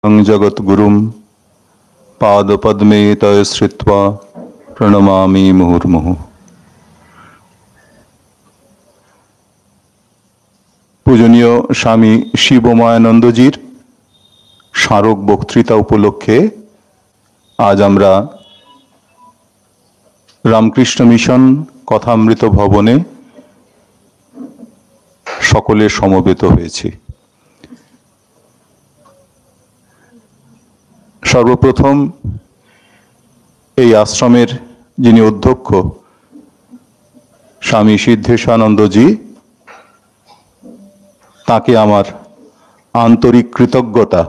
जगद्गुरुं पादपद्मे तय श्रित्वा प्रणमामि मुहुर्मुहुः। पूजनीय स्वामी शिवोमयानंदजीर स्मारक बक्तृता उपलक्षे आज आमरा रामकृष्ण मिशन कथामृत भवने सकले समवेत हয়েছি। सर्वप्रथम এই आश्रमेर যিনি অধ্যক্ষ स्वामी सिद्धेशानंदजी ताके आमार आंतरिक कृतज्ञता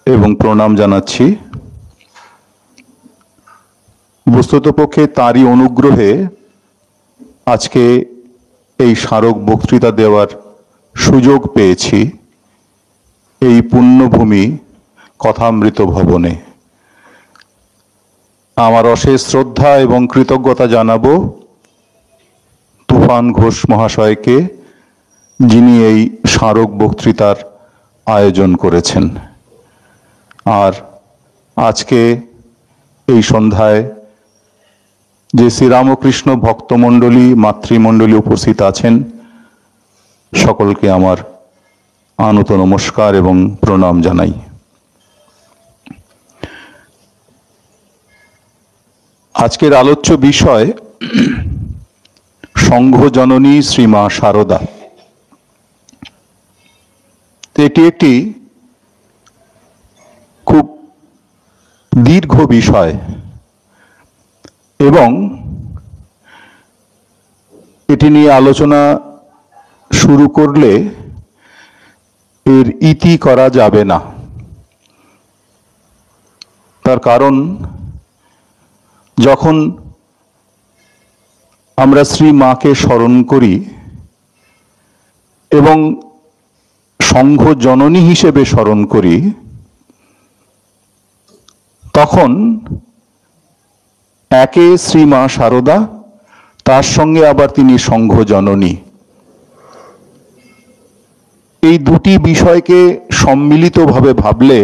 एवं प्रणाम जानाচ্ছি। वस्तुतपक्षे तारই अनुग्रहे आजके এই স্মারক বক্তৃতা দেওয়ার সুযোগ পেয়েছি এই পুণ্যভূমি কথামৃত ভবনে। আমার অশেষ শ্রদ্ধা এবং কৃতজ্ঞতা জানাবো তুফান ঘোষ মহাশয়কে, যিনি এই স্মারক বক্তৃতার আয়োজন করেছেন। আর আজকে এই সন্ধ্যায় যে শ্রীরামকৃষ্ণ ভক্তমণ্ডলী মাতৃমণ্ডলী উপস্থিত আছেন, সকলকে আমার আনত নমস্কার এবং প্রণাম জানাই। আজকের আলোচ্য বিষয় সংঘজননী শ্রীমা শারদা। এটি একটি খুব দীর্ঘ বিষয় এবং এটি নিয়ে আলোচনা শুরু করলে এর ইতি করা যাবে না। তার কারণ যখন আমরা শ্রী মাকে স্মরণ করি এবং সংঘ জননী হিসেবে স্মরণ করি, তখন একে শ্রী মা শারদা, তার সঙ্গে আবার তিনি সংঘ জননী, এই দুটি বিষয়কে সম্মিলিতভাবে ভাবলে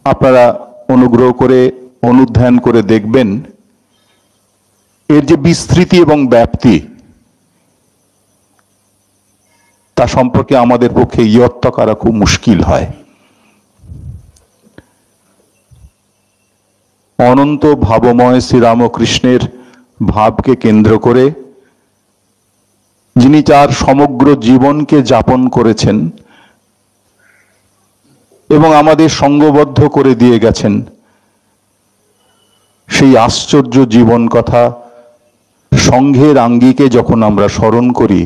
আপনারা অনুগ্রহ করে অনুধ্যান করে দেখবেন এর যে বিস্তৃতি এবং ব্যাপ্তি, তা সম্পর্কে আমাদের পক্ষে ইয়ত্তা করা খুব মুশকিল হয়। অনন্ত ভাবময় শ্রীরামকৃষ্ণের ভাবকে কেন্দ্র করে যিনি তার সমগ্র জীবনকে যাপন করেছেন এবং আমাদের সঙ্গবদ্ধ করে দিয়ে গেছেন, সেই আশ্চর্য জীবন কথা সংঘের আঙ্গিকে যখন আমরা স্মরণ করি,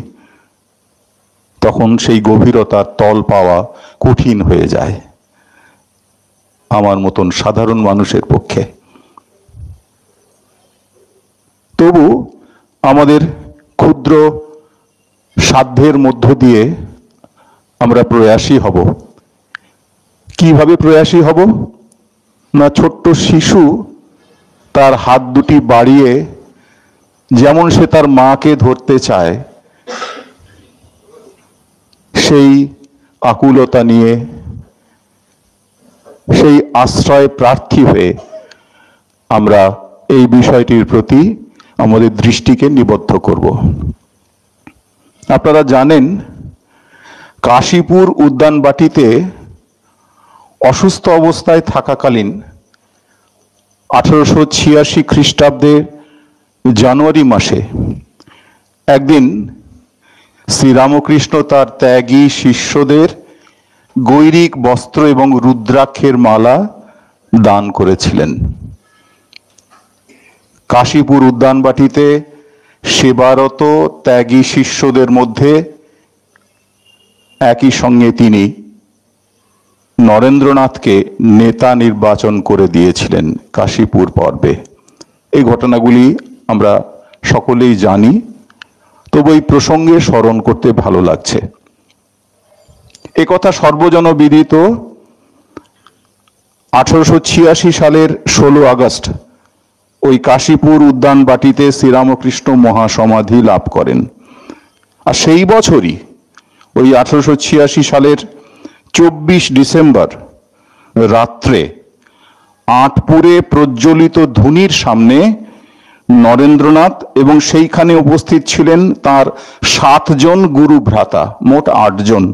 তখন সেই গভীরতার তল পাওয়া কঠিন হয়ে যায় আমার মতন সাধারণ মানুষের পক্ষে। তবু আমাদের ক্ষুদ্র সাধ্যের মধ্য দিয়ে আমরা প্রয়াসী হব। কিভাবে প্রয়াসী হব? না, ছোট্ট শিশু তার হাত দুটি বাড়িয়ে যেমন সে তার মাকে ধরতে চায়, সেই আকুলতা নিয়ে, সেই আশ্রয় প্রার্থী হয়ে আমরা এই বিষয়টির প্রতি আমাদের দৃষ্টিকে নিবদ্ধ করব। আপনারা জানেন, কাশীপুর উদ্যানবাটিতে অসুস্থ অবস্থায় থাকাকালীন 1886 খ্রিস্টাব্দে জানুয়ারি মাসে একদিন শ্রীরামকৃষ্ণ তার ত্যাগী শিষ্যদের গৈরিক বস্ত্র এবং রুদ্রাক্ষের মালা দান করেছিলেন। কাশীপুর উদ্যানবাটিতে সেবারত ত্যাগী শিষ্যদের মধ্যে একই সঙ্গে তিনি নরেন্দ্রনাথকে নেতা নির্বাচন করে দিয়েছিলেন কাশীপুর পর্বে। এই ঘটনাগুলি আমরা সকলেই জানি, তবু এই প্রসঙ্গে স্মরণ করতে ভালো লাগছে। এ কথা সর্বজনবিদিত। 1886 সালের 16 আগস্ট ওই কাশীপুর উদ্যানবাটিতে শ্রীরামকৃষ্ণ মহাসমাধি লাভ করেন। আর সেই বছরই ওই 1886 সালের 24 ডিসেম্বর রাত্রে আটপুরে প্রজ্বলিত ধুনির সামনে নরেন্দ্রনাথ এবং সেইখানে উপস্থিত ছিলেন তার 7 জন গুরু ভ্রাতা, মোট 8 জন।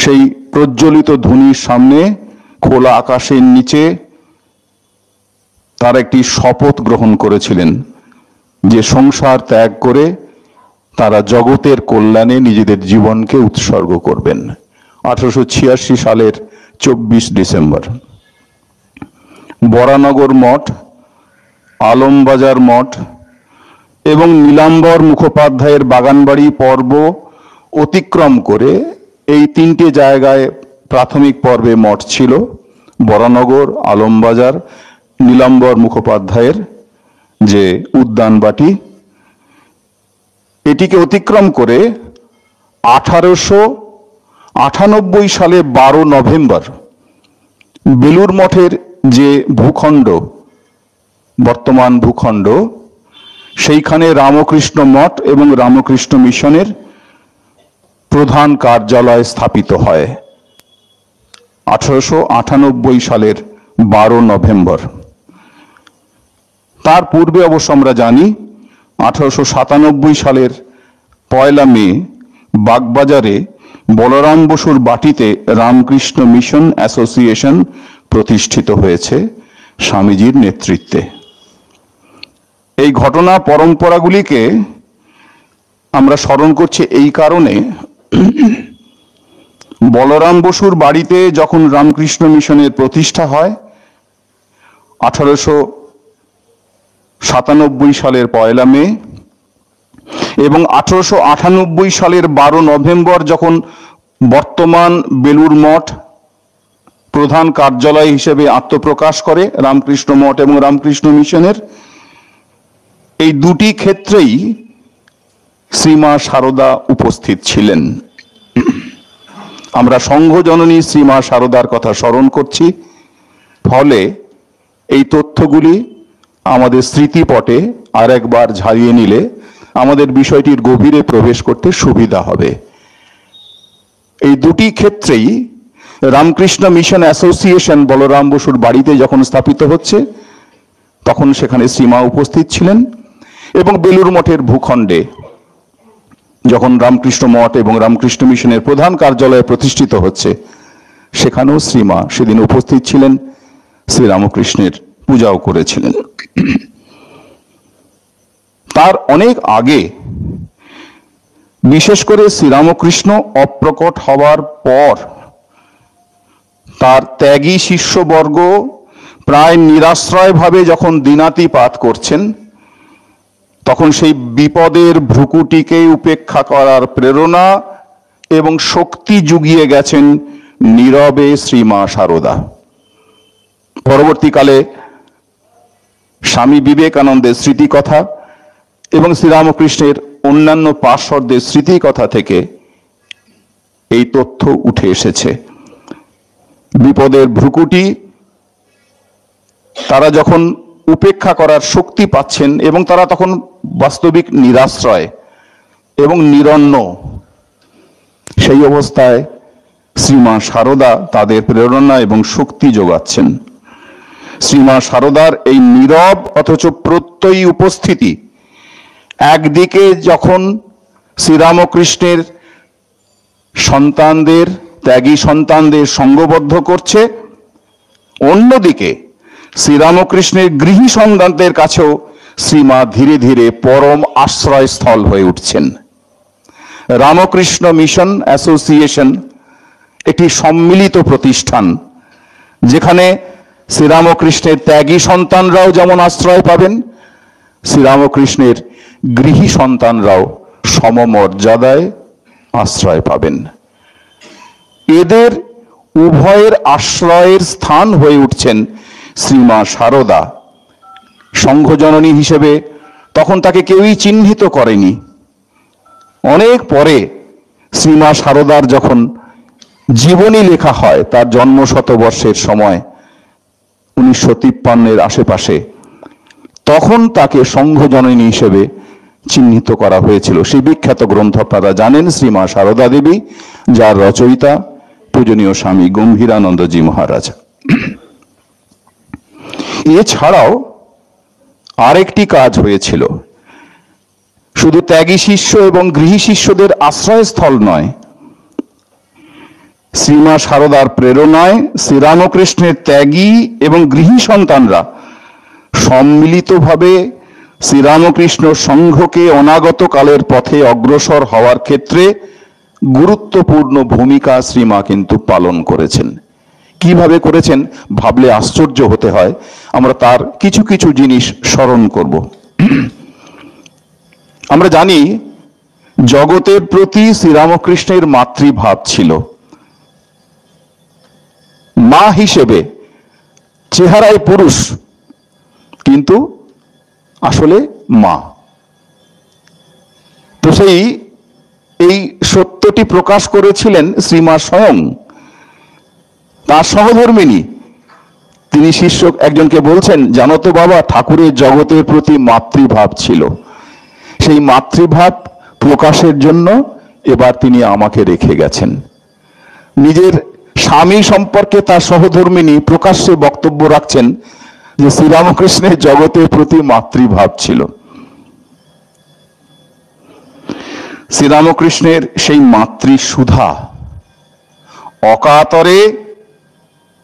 সেই প্রজ্বলিত ধুনির সামনে খোলা আকাশের নিচে তার একটি শপথ গ্রহণ করেছিলেন যে সংসার ত্যাগ করে তারা জগতের কল্যাণে নিজেদের জীবনকে উৎসর্গ করবেন। 1886 সালের 24 ডিসেম্বর। বরানগর মঠ, আলমবাজার মঠ এবং নীলাম্বর মুখোপাধ্যায়ের বাগানবাড়ি পর্ব অতিক্রম করে এই 3টে জায়গায় প্রাথমিক পর্বে মঠ ছিল। বরানগর, আলমবাজার, নীলাম্বর মুখোপাধ্যায়ের যে উদ্যানবাটি, এটিকে অতিক্রম করে 1898 সালে 12 নভেম্বর বেলুর মঠের যে ভূখণ্ড, বর্তমান ভূখণ্ড, সেইখানে রামকৃষ্ণ মঠ এবং রামকৃষ্ণ মিশনের প্রধান কার্যালয় স্থাপিত হয় 1898 সালের 12 নভেম্বর। তার পূর্বে অবশ্য আমরা জানি 1897 সালের 1 মে বাগবাজারে বলরাম বসুর বাটিতে রামকৃষ্ণ মিশন অ্যাসোসিয়েশন প্রতিষ্ঠিত হয়েছে স্বামীজির নেতৃত্বে। এই ঘটনা পরম্পরাগুলিকে আমরা স্মরণ করছি এই কারণে, বলরাম বসুর বাড়িতে যখন রামকৃষ্ণ মিশনের প্রতিষ্ঠা হয় 1897 সালের 1 মে এবং 1898 সালের 12 নভেম্বর যখন বর্তমান বেলুর মঠ প্রধান কার্যালয় হিসেবে আত্মপ্রকাশ করে রামকৃষ্ণ মঠ এবং রামকৃষ্ণ মিশনের, এই দুটি ক্ষেত্রেই শ্রীমা সারদা উপস্থিত ছিলেন। আমরা সংঘ জননী শ্রীমা সারদার কথা স্মরণ করছি, ফলে এই তথ্যগুলি আমাদের স্মৃতিপটে আর একবার ঝালিয়ে নিলে আমাদের বিষয়টির গভীরে প্রবেশ করতে সুবিধা হবে। এই দুটি ক্ষেত্রেই রামকৃষ্ণ মিশন অ্যাসোসিয়েশন বলরাম বসুর বাড়িতে যখন স্থাপিত হচ্ছে তখন সেখানে শ্রীমা উপস্থিত ছিলেন, এবং বেলুর মঠের ভূখণ্ডে যখন রামকৃষ্ণ মঠ এবং রামকৃষ্ণ মিশনের প্রধান কার্যালয় প্রতিষ্ঠিত হচ্ছে সেখানেও শ্রীমা সেদিন উপস্থিত ছিলেন, শ্রীরামকৃষ্ণের পূজাও করেছিলেন। তার অনেক আগে, বিশেষ করে শ্রীরামকৃষ্ণ অপ্রকট হওয়ার পর, তার ত্যাগী শিষ্যবর্গ প্রায় নিরাশ্রয়ভাবে যখন দিনাতিপাত করছেন তখন সেই বিপদের ভ্রুকুটিকে উপেক্ষা করার প্রেরণা এবং শক্তি জুগিয়ে গেছেন নীরবে শ্রীমা সারদা। পরবর্তীকালে স্বামী বিবেকানন্দের স্মৃতিকথা এবং শ্রীরামকৃষ্ণের অন্যান্য পার্শ্বদের স্মৃতিকথা থেকে এই তথ্য উঠে এসেছে। বিপদের ভ্রুকুটি তারা যখন উপেক্ষা করার শক্তি পাচ্ছেন এবং তারা তখন বাস্তবিক নিরাশ্রয় এবং নিরন্ন, সেই অবস্থায় শ্রীমা সারদা তাদের প্রেরণা এবং শক্তি যোগাচ্ছেন। শ্রীমা সারদার এই নীরব অথচ প্রত্যয়ী উপস্থিতি একদিকে যখন শ্রীরামকৃষ্ণের সন্তানদের, ত্যাগী সন্তানদের সঙ্গবদ্ধ করছে, অন্যদিকে শ্রীরামকৃষ্ণের গৃহী সন্তানদের কাছেও শ্রীমা ধীরে ধীরে পরম আশ্রয়স্থল হয়ে উঠছেন। রামকৃষ্ণ মিশন অ্যাসোসিয়েশন একটি সম্মিলিত প্রতিষ্ঠান, যেখানে শ্রীরামকৃষ্ণের ত্যাগী সন্তানরাও যেমন আশ্রয় পাবেন, শ্রীরামকৃষ্ণের গৃহী সন্তানরাও সমমর্যাদায় আশ্রয় পাবেন। এদের উভয়ের আশ্রয়ের স্থান হয়ে উঠছেন শ্রীমা সারদা। সংঘজননী হিসেবে তখন তাকে কেউই চিহ্নিত করেনি। অনেক পরে শ্রীমা সারদার যখন জীবনী লেখা হয় তার জন্ম শতবর্ষের সময় 1953-এর আশেপাশে, তখন তাকে সংঘজননী হিসেবে চিহ্নিত করা হয়েছিল। সেই বিখ্যাত গ্রন্থ আপনারা জানেন, শ্রীমা সারদা দেবী, যার রচয়িতা পূজনীয় স্বামী গম্ভীরানন্দজি মহারাজ। এছাড়াও আরেকটি কাজ হয়েছিল, শুধু ত্যাগী শিষ্য এবং গৃহী শিষ্যদের আশ্রয়স্থল নয়, শ্রীমা সারদার প্রেরণায় শ্রীরামকৃষ্ণের ত্যাগী এবং গৃহী সন্তানরা সম্মিলিতভাবে শ্রীরামকৃষ্ণ সংঘকে অনাগত কালের পথে অগ্রসর হওয়ার ক্ষেত্রে গুরুত্বপূর্ণ ভূমিকা শ্রীমা কিন্তু পালন করেছেন। কিভাবে করেছেন ভাবলে আশ্চর্য হতে হয়। আমরা তার কিছু কিছু জিনিস স্মরণ করব। আমরা জানি জগতের প্রতি শ্রীরামকৃষ্ণের মাতৃভাব ছিল। মা হিসেবে চেহারায় পুরুষ, কিন্তু আসলে মা। তো এই সত্যটি প্রকাশ করেছিলেন শ্রীমা স্বয়ং। তার সহধর্মিনী তিনি শিষ্য একজনকে বলছেন, জানো তো বাবা, ঠাকুরের জগতের প্রতি মাতৃভাব ছিল, সেই মাতৃভাব প্রকাশের জন্য এবার তিনি আমাকে রেখে গেছেন। নিজের স্বামী সম্পর্কে তার সহধর্মিনী প্রকাশ্যে বক্তব্য রাখছেন যে শ্রীরামকৃষ্ণের জগতের প্রতি মাতৃভাব ছিল। শ্রীরামকৃষ্ণের সেই মাতৃসুধা অকাতরে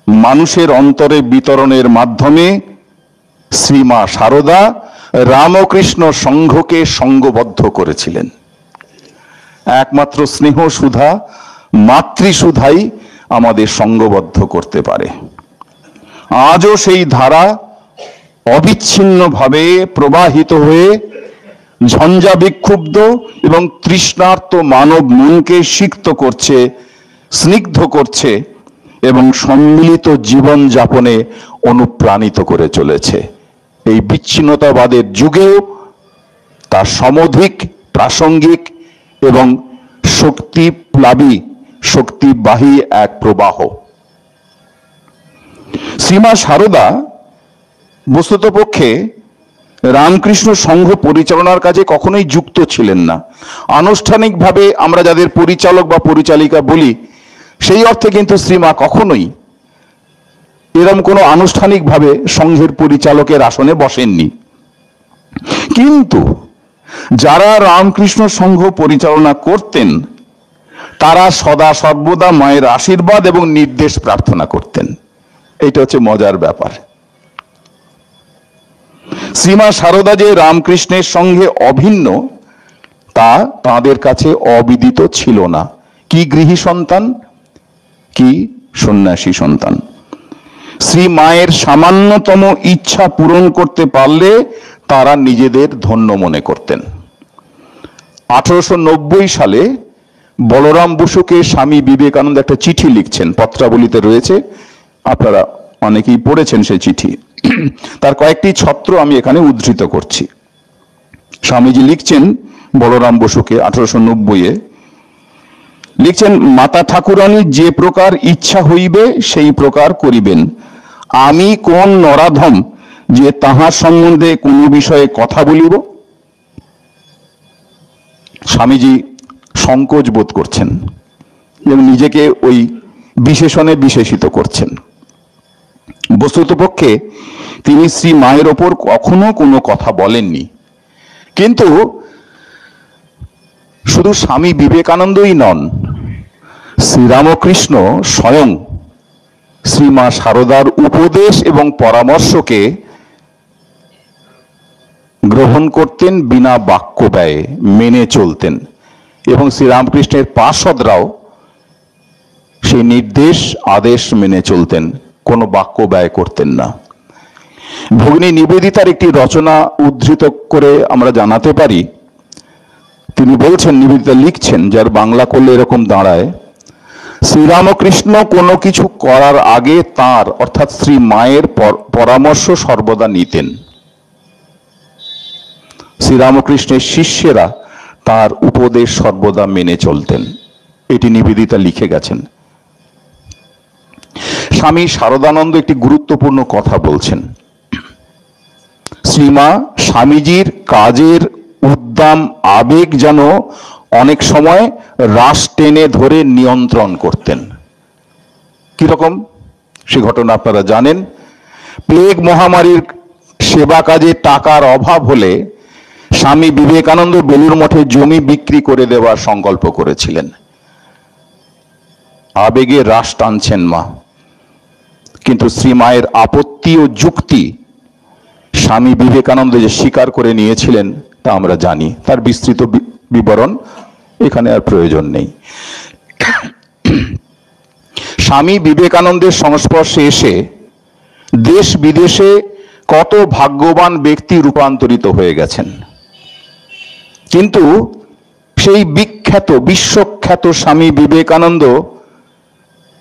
মানুষের অন্তরে বিতরণের মাধ্যমে শ্রীমা সারদা রামকৃষ্ণ সংঘকে সঙ্গবদ্ধ করেছিলেন। একমাত্র স্নেহ সুধা, মাতৃসুধাই আমাদের সঙ্গবদ্ধ করতে পারে। আজও সেই ধারা অবিচ্ছিন্নভাবে প্রবাহিত হয়ে ঝঞ্ঝা বিক্ষুব্ধ এবং তৃষ্ণার্ত মানব মনকে সিক্ত করছে, স্নিগ্ধ করছে এবং সম্মিলিত জীবন যাপনে অনুপ্রাণিত করে চলেছে। এই বিচ্ছিন্নতাবাদের যুগেও তার সমধিক প্রাসঙ্গিক এবং শক্তিবাহী এক প্রবাহ। শ্রীমা সারদা বস্তুতপক্ষে রামকৃষ্ণ সংঘ পরিচালনার কাজে কখনোই যুক্ত ছিলেন না। আনুষ্ঠানিকভাবে আমরা যাদের পরিচালক বা পরিচালিকা বলি, সেই অর্থে কিন্তু শ্রীমা কখনোই এরকম কোনো আনুষ্ঠানিকভাবে সংঘের পরিচালকের আসনে বসেননি। কিন্তু যারা রামকৃষ্ণ সংঘ পরিচালনা করতেন তারা সদা সর্বদা মায়ের আশীর্বাদ এবং নির্দেশ প্রার্থনা করতেন। এটা হচ্ছে মজার ব্যাপার। শ্রীমা সারদা যে রামকৃষ্ণের সঙ্গে অভিন্ন তা তাঁদের কাছে অবিদিত ছিল না। কি গৃহী সন্তান, কি সন্ন্যাসী সন্তান। শ্রী মায়ের সামান্যতম ইচ্ছা পূরণ করতে পারলে তারা নিজেদের ধন্য মনে করতেন। 1890 সালে বলরাম বসুকে স্বামী বিবেকানন্দ একটা চিঠি লিখছেন, পত্রাবলীতে রয়েছে, আপনারা অনেকেই পড়েছেন সেই চিঠি। তার কয়েকটি ছত্র আমি এখানে উদ্ধৃত করছি। স্বামীজি লিখছেন বলরাম বসুকে 1890-এ, লিখছেন, মাতা ঠাকুরানী যে প্রকার ইচ্ছা হইবে সেই প্রকার করিবেন। আমি কোন নরাধম যে তাহার সম্বন্ধে কোন বিষয়ে কথা বলিব। স্বামীজি সংকোচ বোধ করছেন এবং নিজেকে ওই বিশেষণে বিশেষিত করছেন। বস্তুতপক্ষে তিনি শ্রী মায়ের ওপর কখনো কোনো কথা বলেননি। কিন্তু শুধু স্বামী বিবেকানন্দই নন, শ্রীরামকৃষ্ণ স্বয়ং শ্রীমা সারদার উপদেশ এবং পরামর্শকে গ্রহণ করতেন, বিনা বাক্য ব্যয়ে মেনে চলতেন এবং শ্রীরামকৃষ্ণের পার্ষদরাও সেই নির্দেশ আদেশ মেনে চলতেন, কোনো বাক্য ব্যয় করতেন না। ভগিনী নিবেদিতার একটি রচনা উদ্ধৃত করে আমরা জানাতে পারি, তিনি বলছেন, নিবেদিতা লিখছেন, যার বাংলা করলে এরকম দাঁড়ায়, শ্রীরামকৃষ্ণ কোনো কিছু করার আগে তার অর্থাৎ শ্রী মায়ের পরামর্শ সর্বদা নিতেন। শ্রীরামকৃষ্ণের শিষ্যেরা তার উপদেশ সর্বদা মেনে চলতেন। এটি নিবেদিতা লিখে গেছেন। স্বামী শারদানন্দ একটি গুরুত্বপূর্ণ কথা বলছেন। শ্রীমা স্বামীজির কাজের উদ্দাম আবেগ যেন অনেক সময় রাশ টেনে ধরে নিয়ন্ত্রণ করতেন। কিরকম সে ঘটনা আপনারা জানেন। প্লেগ মহামারীর সেবা কাজে টাকার অভাব হলে স্বামী বিবেকানন্দ বেলুড় মঠে জমি বিক্রি করে দেওয়ার সংকল্প করেছিলেন। আবেগে রাশ টানছেন মা, কিন্তু শ্রীমায়ের আপত্তি ও যুক্তি স্বামী বিবেকানন্দ যে স্বীকার করে নিয়েছিলেন তা আমরা জানি। তার বিস্তৃত বিবরণ এখানে আর প্রয়োজন নেই। স্বামী বিবেকানন্দের সংস্পর্শে এসে দেশ বিদেশে কত ভাগ্যবান ব্যক্তি রূপান্তরিত হয়ে গেছেন, কিন্তু সেই বিখ্যাত বিশ্বখ্যাত স্বামী বিবেকানন্দ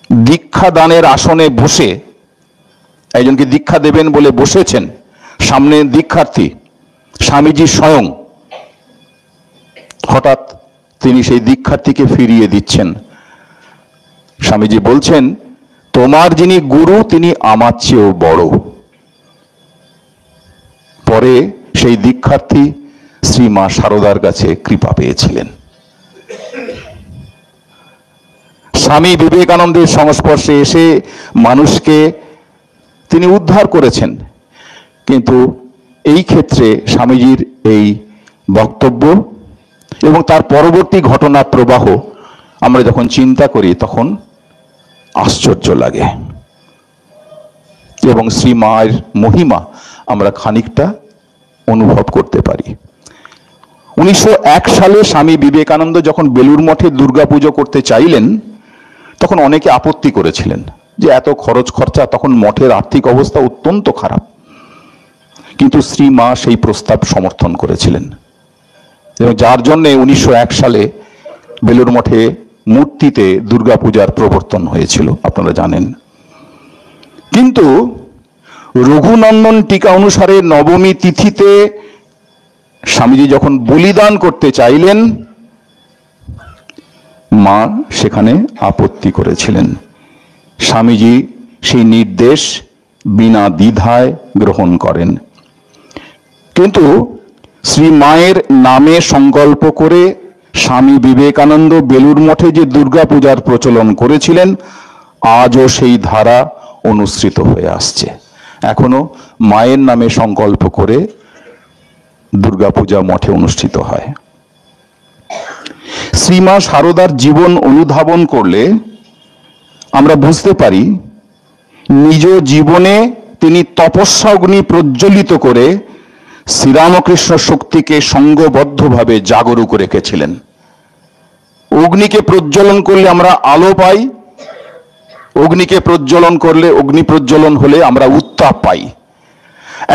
দীক্ষা দানের আসনে বসে, একজনকে দীক্ষা দেবেন বলে বসেছেন, সামনে দীক্ষার্থী স্বামীজি স্বয়ং, হঠাৎ তিনি সেই দীক্ষার্থীকে ফিরিয়ে দিচ্ছেন। স্বামীজি বলছেন, তোমার যিনি গুরু তিনি আমার চেয়েও বড়। পরে সেই দীক্ষার্থী শ্রী মা শারদার কাছে কৃপা পেয়েছিলেন। স্বামী বিবেকানন্দের সংস্পর্শে এসে মানুষকে তিনি উদ্ধার করেছেন, কিন্তু এই ক্ষেত্রে স্বামীজির এই বক্তব্য এবং তার পরবর্তী ঘটনা প্রবাহ আমরা যখন চিন্তা করি তখন আশ্চর্য লাগে এবং শ্রী মায়ের মহিমা আমরা খানিকটা অনুভব করতে পারি। 1901 সালে স্বামী বিবেকানন্দ যখন বেলুড় মঠে দুর্গাপুজো করতে চাইলেন তখন অনেকে আপত্তি করেছিলেন যে এত খরচ খরচা, তখন মঠের আর্থিক অবস্থা অত্যন্ত খারাপ, কিন্তু শ্রী মা সেই প্রস্তাব সমর্থন করেছিলেন এবং যার জন্য 1901 সালে বেলুড় মঠে মূর্তিতে দুর্গাপূজার প্রবর্তন হয়েছিল, আপনারা জানেন। কিন্তু রঘুনন্দন টিকা অনুসারে নবমী তিথিতে স্বামীজি যখন বলিদান করতে চাইলেন মা সেখানে আপত্তি করেছিলেন। স্বামীজি সেই নির্দেশ বিনা দ্বিধায় গ্রহণ করেন, কিন্তু শ্রী মায়ের নামে সংকল্প করে স্বামী বিবেকানন্দ বেলুড় মঠে যে দুর্গাপূজার প্রচলন করেছিলেন আজও সেই ধারা অনুসৃত হয়ে আসছে। এখনো মায়ের নামে সংকল্প করে দুর্গাপূজা মঠে অনুষ্ঠিত হয়। শ্রীমা শারদার জীবন অনুধাবন করলে আমরা বুঝতে পারি নিজ জীবনে তিনি তপস্যা অগ্নি প্রজ্বলিত করে শ্রীরামকৃষ্ণ শক্তিকে সঙ্গবদ্ধভাবে জাগরুক রেখেছিলেন। অগ্নিকে প্রজ্বলন করলে আমরা আলো পাই, অগ্নিকে প্রজ্বলন করলে, অগ্নি প্রজ্বলন হলে আমরা উত্তাপ পাই।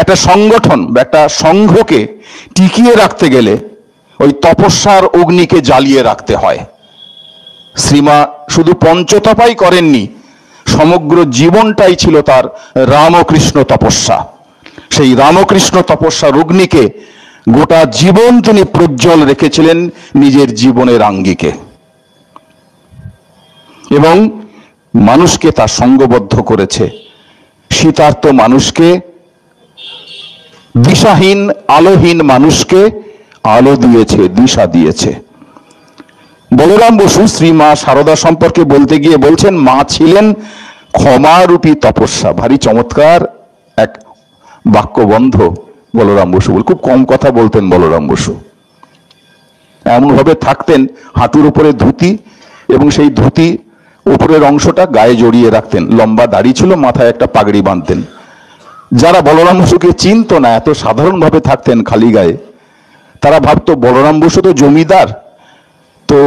একটা সংগঠন বা একটা সংঘকে টিকিয়ে রাখতে গেলে ওই তপস্যার অগ্নিকে জ্বালিয়ে রাখতে হয়। শ্রীমা শুধু পঞ্চতপাই করেননি, সমগ্র জীবনটাই ছিল তার রামকৃষ্ণ তপস্যা। সেই রামকৃষ্ণ তপস্যার অগ্নিকে গোটা জীবন তিনি প্রজ্জ্বল রেখেছিলেন নিজের জীবনের আঙ্গিকে এবং মানুষকে তার সঙ্গবদ্ধ করেছে। শীতার্ত মানুষকে, দিশাহীন আলোহীন মানুষকে আলো দিয়েছে, দিশা দিয়েছে। বলরাম বসু শ্রী মা শারদা সম্পর্কে বলতে গিয়ে বলছেন, মা ছিলেন ক্ষমারূপী তপস্যা। ভারী চমৎকার এক বাক্যবন্ধ বলরাম বসু বল। খুব কম কথা বলতেন বলরাম বসু, এমন ভাবে থাকতেন হাঁটুর উপরে ধুতি এবং সেই ধুতি উপরের অংশটা গায়ে জড়িয়ে রাখতেন, লম্বা দাড়ি ছিল, মাথায় একটা পাগড়ি বাঁধতেন। যারা বলরাম বসুকে চিনত না, এত সাধারণভাবে থাকতেন খালি গায়ে, তারা ভাবতো বলরাম বসু তো জমিদার, তো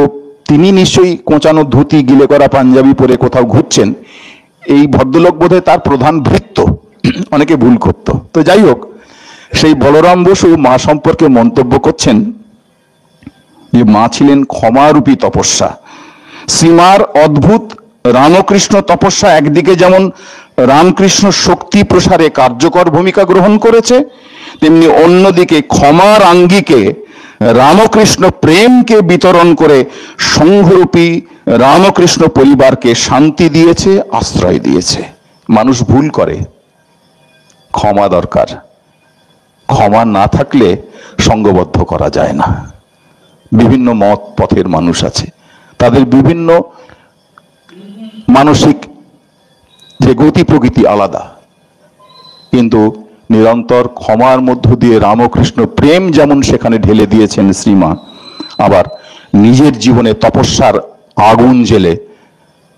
তিনি নিশ্চয়ই কোঁচানো ধুতি গিলে করা পাঞ্জাবি পরে কোথাও ঘুরছেন, এই ভদ্রলোক বোধহয় তার প্রধান ভৃত্য, অনেকে ভুল করত। তো যাই হোক, সেই বলরাম বসু মা সম্পর্কে মন্তব্য করছেন যে মা ছিলেন ক্ষমারূপী তপস্যা। শ্রীমার অদ্ভুত রামকৃষ্ণ তপস্যা একদিকে যেমন রামকৃষ্ণ শক্তি প্রসারে কার্যকর ভূমিকা গ্রহণ করেছে, তেমনি অন্যদিকে ক্ষমার আঙ্গিকে রামকৃষ্ণ প্রেমকে বিতরণ করে সংঘরূপী রামকৃষ্ণ পরিবারকে শান্তি দিয়েছে, আশ্রয় দিয়েছে। মানুষ ভুল করে, ক্ষমা দরকার, ক্ষমা না থাকলে সঙ্গবদ্ধ করা যায় না। বিভিন্ন মত পথের মানুষ আছে, তাদের বিভিন্ন মানসিক যে গতি প্রকৃতি আলাদা, কিন্তু নিরন্তর ক্ষমার মধ্য দিয়ে রামকৃষ্ণ প্রেম যেমন সেখানে ঢেলে দিয়েছেন শ্রীমা, আবার নিজের জীবনে তপস্যার আগুন জেলে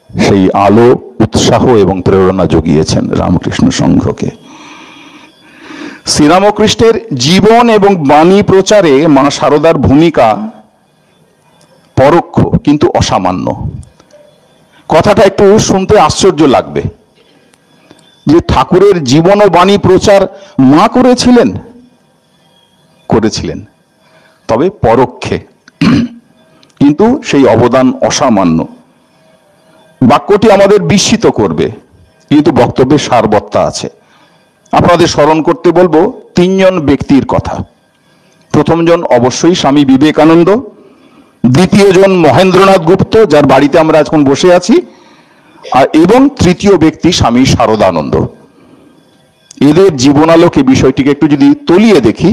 সেই আলো, উৎসাহ এবং প্রেরণা জুগিয়েছেন রামকৃষ্ণ সংঘকে। শ্রীরামকৃষ্ণের জীবন এবং বাণী প্রচারে মা শারদার ভূমিকা পরোক্ষ কিন্তু অসামান্য। কথাটা একটু শুনতে আশ্চর্য লাগবে যে ঠাকুরের জীবন ও বাণী প্রচার মা করেছিলেন, তবে পরোক্ষে, কিন্তু সেই অবদান অসামান্য। বাক্যটি আমাদের বিস্মিত করবে, কিন্তু বক্তব্যের সারবত্তা আছে। আপনাদের স্মরণ করতে বলবো তিনজন ব্যক্তির কথা। প্রথমজন অবশ্যই স্বামী বিবেকানন্দ, দ্বিতীয়জন মহেন্দ্রনাথ গুপ্ত, যার বাড়িতে আমরা এখন বসে আছি, এবং তৃতীয় ব্যক্তি স্বামী শারদানন্দ। এদের জীবনালোকে বিষয়টিকে একটু যদি তলিয়ে দেখি,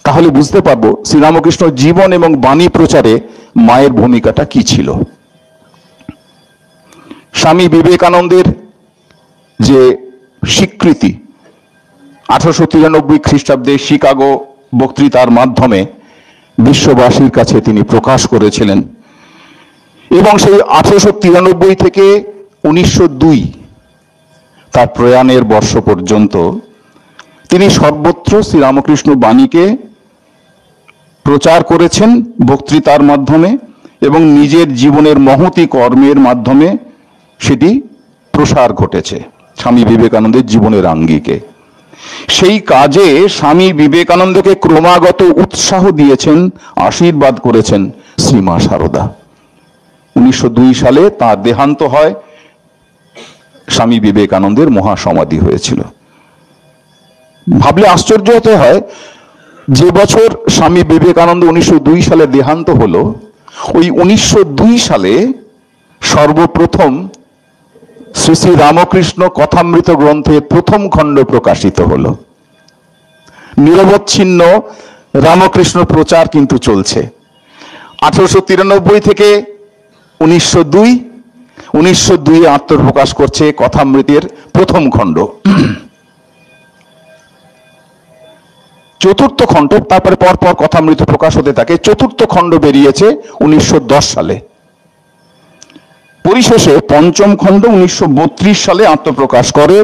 তাহলে বুঝতে পারবো শ্রীরামকৃষ্ণ জীবন এবং বাণী প্রচারে মায়ের ভূমিকাটা কি ছিল। স্বামী বিবেকানন্দের যে স্বীকৃতি 1893 খ্রিস্টাব্দে শিকাগো বক্তৃতার মাধ্যমে বিশ্ববাসীর কাছে তিনি প্রকাশ করেছিলেন, এবং সেই 1893 থেকে 1902 তার প্রয়াণের বর্ষ পর্যন্ত তিনি সর্বত্র শ্রীরামকৃষ্ণ বাণীকে প্রচার করেছেন বক্তৃতার মাধ্যমে, এবং নিজের জীবনের মহতী কর্মের মাধ্যমে সেটি প্রসার ঘটেছে স্বামী বিবেকানন্দের জীবনের আঙ্গিকে। সেই কাজে স্বামী বিবেকানন্দকে ক্রমাগত উৎসাহ দিয়েছেন, আশীর্বাদ করেছেন শ্রীমা শারদা। 1902 সালে তার দেহান্ত হয়, স্বামী বিবেকানন্দের মহাসমাধি হয়েছিল। ভাবলে আশ্চর্য হতে হয়, যে বছর স্বামী বিবেকানন্দ 1902 সালে দেহান্ত হলো, ওই 1902 সালে সর্বপ্রথম শ্রী শ্রী রামকৃষ্ণ কথামৃত গ্রন্থের প্রথম খণ্ড প্রকাশিত হলো। নিরবচ্ছিন্ন রামকৃষ্ণ প্রচার কিন্তু চলছে 1893 থেকে 1902 আত্মপ্রকাশ করছে কথামৃতের প্রথম খণ্ড। চতুর্থ খণ্ড, তারপরে পরপর কথামৃত প্রকাশ হতে থাকে। চতুর্থ খণ্ড বেরিয়েছে 1910 সালে। পরিশেষে পঞ্চম খণ্ড 1932 সালে আত্মপ্রকাশ করে।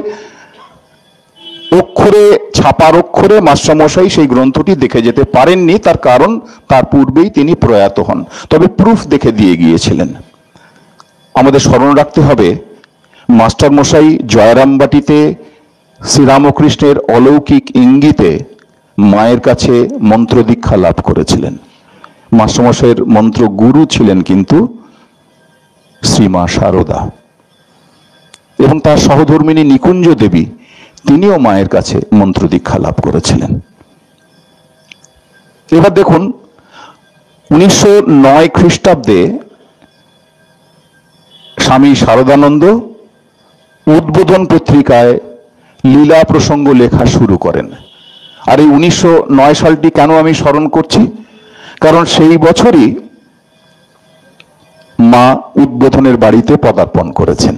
অক্ষরে, ছাপার অক্ষরে মাস্টারমশাই সেই গ্রন্থটি দেখে যেতে পারেননি, তার কারণ তার পূর্বেই তিনি প্রয়াত হন, তবে প্রুফ দেখে দিয়ে গিয়েছিলেন। আমাদের স্মরণ রাখতে হবে, মাস্টারমশাই জয়রামবাটিতে শ্রীরামকৃষ্ণের অলৌকিক ইঙ্গিতে মায়ের কাছে মন্ত্র দীক্ষা লাভ করেছিলেন। মাস্টারমশাইয়ের মন্ত্র গুরু ছিলেন কিন্তু শ্রীমা শারদা, এবং তার সহধর্মিনী নিকুঞ্জ দেবী, তিনিও মায়ের কাছে মন্ত্র দীক্ষা লাভ করেছিলেন। এবার দেখুন 1909 খ্রিস্টাব্দে স্বামী শারদানন্দ উদ্বোধন পত্রিকায় লীলা প্রসঙ্গ লেখা শুরু করেন। আর এই 1909 সালটি কেন আমি স্মরণ করছি, কারণ সেই বছরই মা উদ্বোধনের বাড়িতে পদার্পণ করেছেন।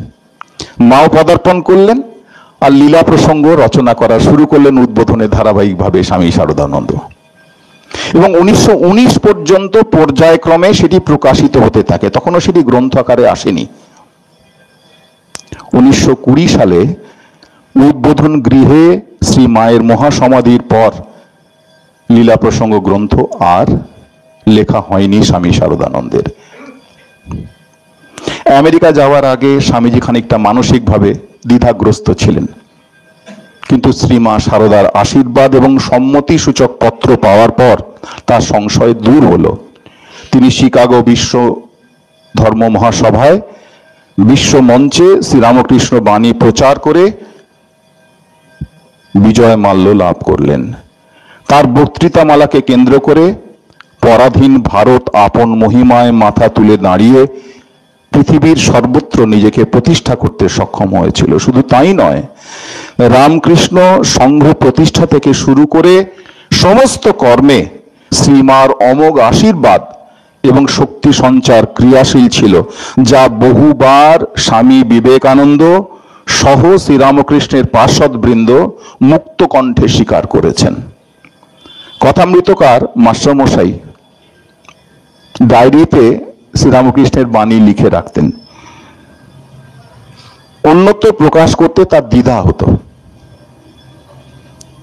মাও পদার্পণ করলেন, আর লীলা প্রসঙ্গ রচনা করা শুরু করলেন উদ্বোধনে ধারাবাহিকভাবে স্বামী শারদানন্দ, এবং 1919 পর্যন্ত পর্যায়ক্রমে সেটি প্রকাশিত হতে থাকে। তখনও সেটি গ্রন্থ আকারে আসেনি। 1920 সালে উদ্বোধন গৃহে শ্রী মায়ের মহাসমাধির পর লীলা প্রসঙ্গ গ্রন্থ আর লেখা হয়নি স্বামী শারদানন্দের। আমেরিকা যাওয়ার আগে স্বামীজি খানিকটা মানসিকভাবে দ্বিধাগ্রস্ত ছিলেন, কিন্তু শ্রীমা শারদার আশীর্বাদ এবং সম্মতি সূচক পত্র পাওয়ার পর তার সংশয় দূর হলো। তিনি শিকাগো বিশ্ব ধর্ম মহাসভায় বিশ্ব মঞ্চে শ্রীরামকৃষ্ণ বাণী প্রচার করে বিজয় মাল্য লাভ করলেন। তার বক্তৃতামালাকে কেন্দ্র করে পরাধীন ভারত আপন মহিমায় মাথা তুলে দাঁড়িয়ে পৃথিবীর সর্বত্র নিজেকে প্রতিষ্ঠা করতে সক্ষম হয়েছিল। শুধু তাই নয়, রামকৃষ্ণ সংঘ প্রতিষ্ঠা থেকে শুরু করে সমস্ত কর্মে শ্রীমার অমোঘ আশীর্বাদ এবং শক্তি সঞ্চার ক্রিয়াশীল ছিল, যা বহুবার স্বামী বিবেকানন্দ সহ শ্রীরামকৃষ্ণের পার্ষদবৃন্দ মুক্ত কণ্ঠে স্বীকার করেছেন। কথামৃতকার মাস্টারমশাই ডায়েরিতে শ্রীরামকৃষ্ণের বাণী লিখে রাখতেন। অন্যত্র প্রকাশ করতে তার দ্বিধা হতো,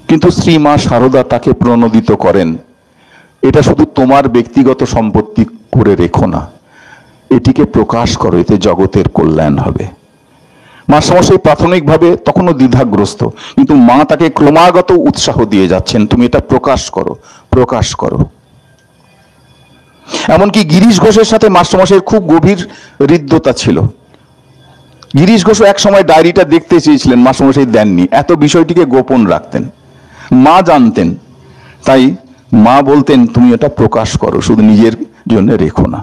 কিন্তু শ্রীমা সারদা তাকে প্রণোদিত করেন, এটা শুধু তোমার ব্যক্তিগত সম্পত্তি করে রেখো না, এটিকে প্রকাশ করো, এতে জগতের কল্যাণ হবে। মাস্টারমশাই প্রাথমিকভাবে তখনও দ্বিধাগ্রস্ত, কিন্তু মা তাকে ক্রমাগত উৎসাহ দিয়ে যাচ্ছেন, তুমি এটা প্রকাশ করো, প্রকাশ করো। এমনকি গিরিশ ঘোষের সাথে মাস্টারমশাইয়ের খুব গভীর হৃদ্যতা ছিল। গিরিশ ঘোষ এক সময় ডায়েরিটা দেখতে চেয়েছিলেন, মাস্টারমশাই দেননি, এত বিষয়টিকে গোপন রাখতেন। মা জানতেন, তাই মা বলতেন তুমি এটা প্রকাশ করো, শুধু নিজের জন্য রেখো না।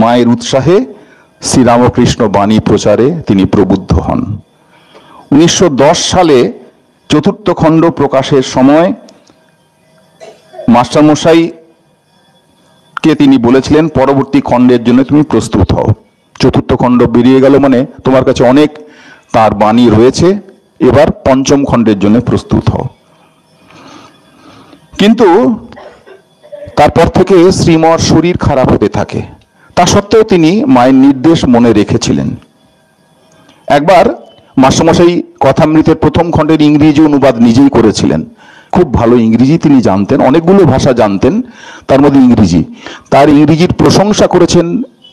মায়ের উৎসাহে শ্রীরামকৃষ্ণ বাণী প্রচারে তিনি প্রবুদ্ধ হন। 1910 সালে চতুর্থ খণ্ড প্রকাশের সময় মাস্টারমশাই কে তিনি বলেছিলেন, পরবর্তী খণ্ডের জন্য তুমি প্রস্তুত হও। চতুর্থ খণ্ড বেরিয়ে গেল মানে তোমার কাছে অনেক তার বাণী রয়েছে, এবার পঞ্চম খণ্ডের জন্য প্রস্তুত হও। কিন্তু তারপর থেকে শ্রীমর শরীর খারাপ হতে থাকে, তা সত্ত্বেও তিনি মায়ের নির্দেশ মনে রেখেছিলেন। একবার মাস্টারমশাই কথামৃতের প্রথম খণ্ডের ইংরেজি অনুবাদ নিজেই করেছিলেন। খুব ভালো ইংরেজি তিনি জানতেন, অনেকগুলো ভাষা জানতেন, তার মধ্যে ইংরেজি। তার ইংরেজির প্রশংসা করেছেন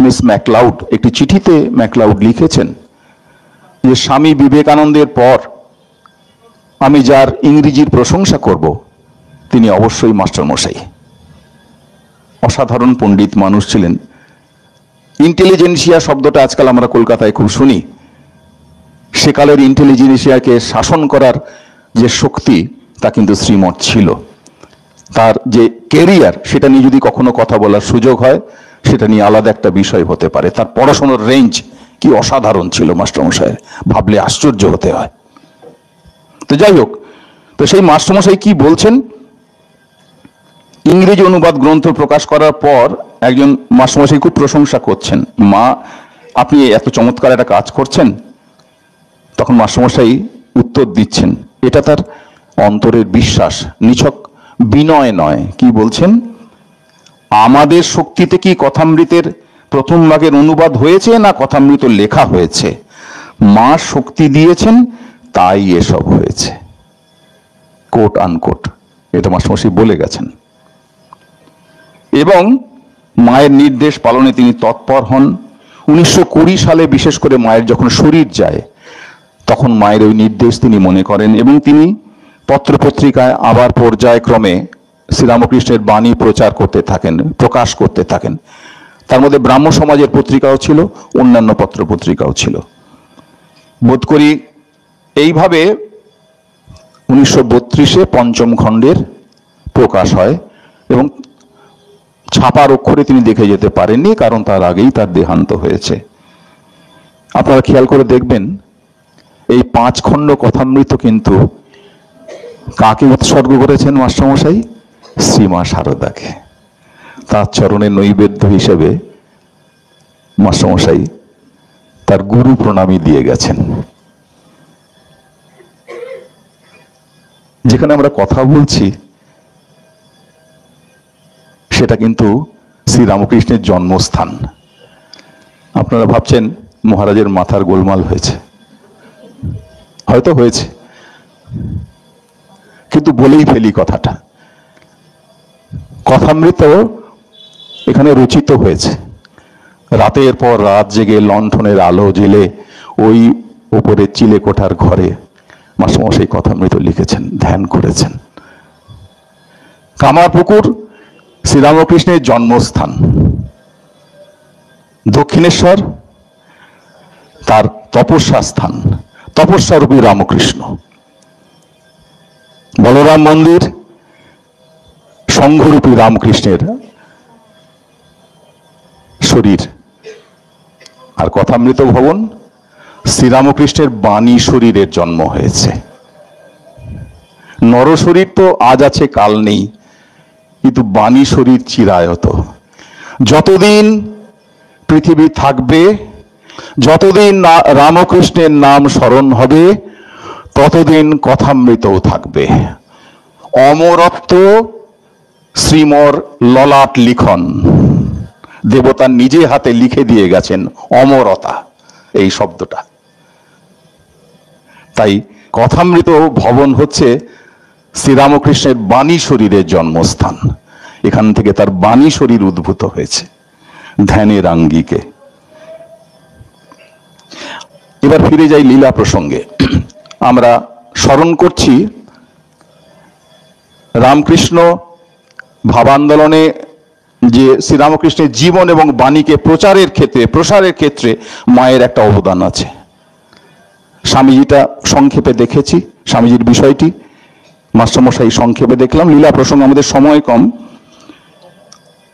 মিস ম্যাকলাউড। একটি চিঠিতে ম্যাকলাউড লিখেছেন যে স্বামী বিবেকানন্দের পর আমি যার ইংরেজির প্রশংসা করব তিনি অবশ্যই মাস্টারমশাই। অসাধারণ পণ্ডিত মানুষ ছিলেন। ইন্টেলিজেন্সিয়া শব্দটা আজকাল আমরা কলকাতায় খুব শুনি। সেকালের ইন্টেলিজেন্সিয়াকে শাসন করার যে শক্তি তা কিন্তু শ্রীমঠ ছিল। তার যে কেরিয়ার, সেটা নিয়ে যদি কখনো কথা বলার সুযোগ হয় সেটা নিয়ে আলাদা একটা বিষয় হতে পারে। তার পড়াশোনার রেঞ্জ কি অসাধারণ ছিল মাস্টারমশাইয়ের, ভাবলে আশ্চর্য হতে হয়। তো যাই হোক, তো সেই মাস্টারমশাই কি বলছেন, ইংরেজি অনুবাদ গ্রন্থ প্রকাশ করার পর একজন মাস্টারমশাই খুব প্রশংসা করছেন, মা আপনি এত চমৎকার একটা কাজ করছেন। তখন মাস্টারমশাই উত্তর দিচ্ছেন, এটা তার অন্তরের বিশ্বাস, নিছক বিনয় নয়। কি বলছেন, আমাদের শক্তিতে কি কথামৃতের প্রথম ভাগের অনুবাদ হয়েছে না কথামৃত লেখা হয়েছে? মা শক্তি দিয়েছেন তাই এসব হয়েছে, কোট আনকোট। এটা মাস্টারমশাই বলে গেছেন। এবং মায়ের নির্দেশ পালনে তিনি তৎপর হন। 1920 সালে বিশেষ করে মায়ের যখন শরীর যায়, তখন মায়ের ওই নির্দেশ তিনি মনে করেন এবং তিনি পত্রপত্রিকায় আবার পর্যায়ক্রমে শ্রীরামকৃষ্ণের বাণী প্রচার করতে থাকেন, প্রকাশ করতে থাকেন। তার মধ্যে ব্রাহ্ম সমাজের পত্রিকাও ছিল, অন্যান্য পত্রপত্রিকাও ছিল। বোধ করি এইভাবে 1932-এ পঞ্চম খণ্ডের প্রকাশ হয় এবং ছাপার অক্ষরে তিনি দেখে যেতে পারেননি, কারণ তার আগেই তার দেহান্ত হয়েছে। আপনারা খেয়াল করে দেখবেন, এই 5 খণ্ড কথামৃত কিন্তু কাকে উৎসর্গ করেছেন মাস্টারমশাই? শ্রীমা সারদাকে। তার চরণে নৈবেদ্য হিসেবে মাস্টারমশাই তার গুরু প্রণামী দিয়ে গেছেন। যেখানে আমরা কথা বলছি সেটা কিন্তু শ্রীরামকৃষ্ণের জন্মস্থান। আপনারা ভাবছেন মহারাজের মাথার গোলমাল হয়েছে, হয়তো হয়েছে, কিন্তু বলেই ফেলি কথাটা। কথামৃত এখানে রচিত হয়েছে। রাতের পর রাত জেগে লণ্ঠনের আলো জেলে ওই উপরে চিলে কোঠার ঘরে মাস্টারমশাই কথামৃত লিখেছেন, ধ্যান করেছেন। কামারপুকুর শ্রীরামকৃষ্ণের জন্মস্থান। দক্ষিণেশ্বর তার তপস্যা স্থান, তপস্যারূপী রামকৃষ্ণ। বলরাম মন্দির সংঘরূপী রামকৃষ্ণের শরীর, আর কথামৃত ভবন শ্রীরামকৃষ্ণের বাণী শরীরের জন্ম হয়েছে। নরশরীর তো আজ আছে কাল নেই, কিন্তু বাণী শরীর চিরায়ত। যতদিন পৃথিবী থাকবে, যতদিন রামকৃষ্ণের নাম স্মরণ হবে, ততদিন কথামৃতও থাকবে। অমরত্ব শ্রীমর ললাট লিখন, দেবতা নিজে হাতে লিখে দিয়ে গেছেন অমরতা এই শব্দটা। তাই কথামৃত ভবন হচ্ছে শ্রীরামকৃষ্ণের বাণী শরীরের জন্মস্থান। এখান থেকে তার বাণী শরীর উদ্ভূত হয়েছে ধ্যানের আঙ্গিকে। এবার ফিরে যাই লীলা প্রসঙ্গে। আমরা স্মরণ করছি রামকৃষ্ণ ভাবান্দোলনে যে শ্রীরামকৃষ্ণের জীবন এবং বাণীকে প্রসারের ক্ষেত্রে মায়ের একটা অবদান আছে। স্বামীজিটা সংক্ষেপে দেখেছি, স্বামীজির বিষয়টি মাস্টারমশাই সংক্ষেপে দেখলাম। লীলা প্রসঙ্গে আমাদের সময় কম।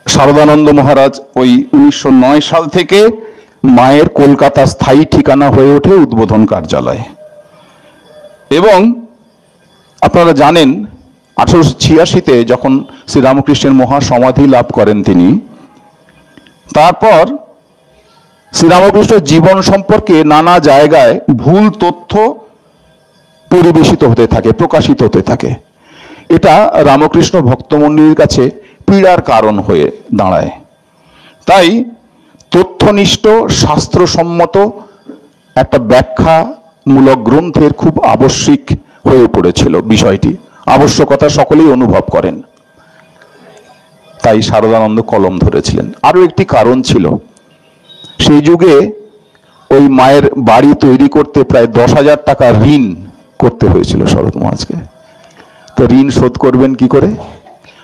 শারদানন্দ মহারাজ ওই 1909 সাল থেকে মায়ের কলকাতা স্থায়ী ঠিকানা হয়ে ওঠে উদ্বোধন কার্যালয়। এবং আপনারা জানেন 1886-তে যখন শ্রীরামকৃষ্ণের মহাসমাধি লাভ করেন তিনি, তারপর শ্রীরামকৃষ্ণের জীবন সম্পর্কে নানা জায়গায় ভুল তথ্য পরিবেশিত হতে থাকে, প্রকাশিত হতে থাকে। এটা রামকৃষ্ণ ভক্তমণ্ডলীর কাছে পীড়ার কারণ হয়ে দাঁড়ায়। তাই তথ্যনিষ্ঠ শাস্ত্রসম্মত একটা ব্যাখ্যামূলক গ্রন্থের খুব আবশ্যিক হয়ে পড়েছিল বিষয়টি। আবশ্যকতা সকলেই অনুভব করেন। তাই শারদানন্দ কলম ধরেছিলেন। আরো একটি কারণ ছিল, সেই যুগে ওই মায়ের বাড়ি তৈরি করতে প্রায় 10,000 টাকা ঋণ করতে হয়েছিল শরৎ মহারাজকে। তো ঋণ শোধ করবেন কি করে?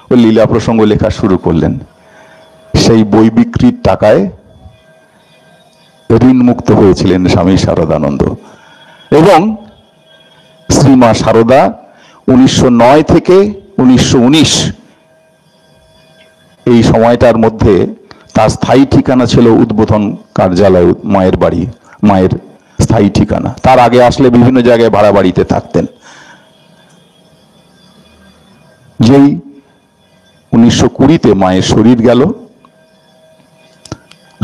ওই লীলা প্রসঙ্গ লেখা শুরু করলেন। সেই বই বিক্রির টাকায় ঋণ মুক্ত হয়েছিলেন স্বামী শারদানন্দ। এবং শ্রীমা শারদা 1909 থেকে 1919 এই সময়টার মধ্যে তার স্থায়ী ঠিকানা ছিল উদ্বোধন কার্যালয়, মায়ের বাড়ি, মায়ের স্থায়ী ঠিকানা। তার আগে আসলে বিভিন্ন জায়গায় ভাড়া বাড়িতে থাকতেন। যেই 1920-তে মায়ের শরীর গেল,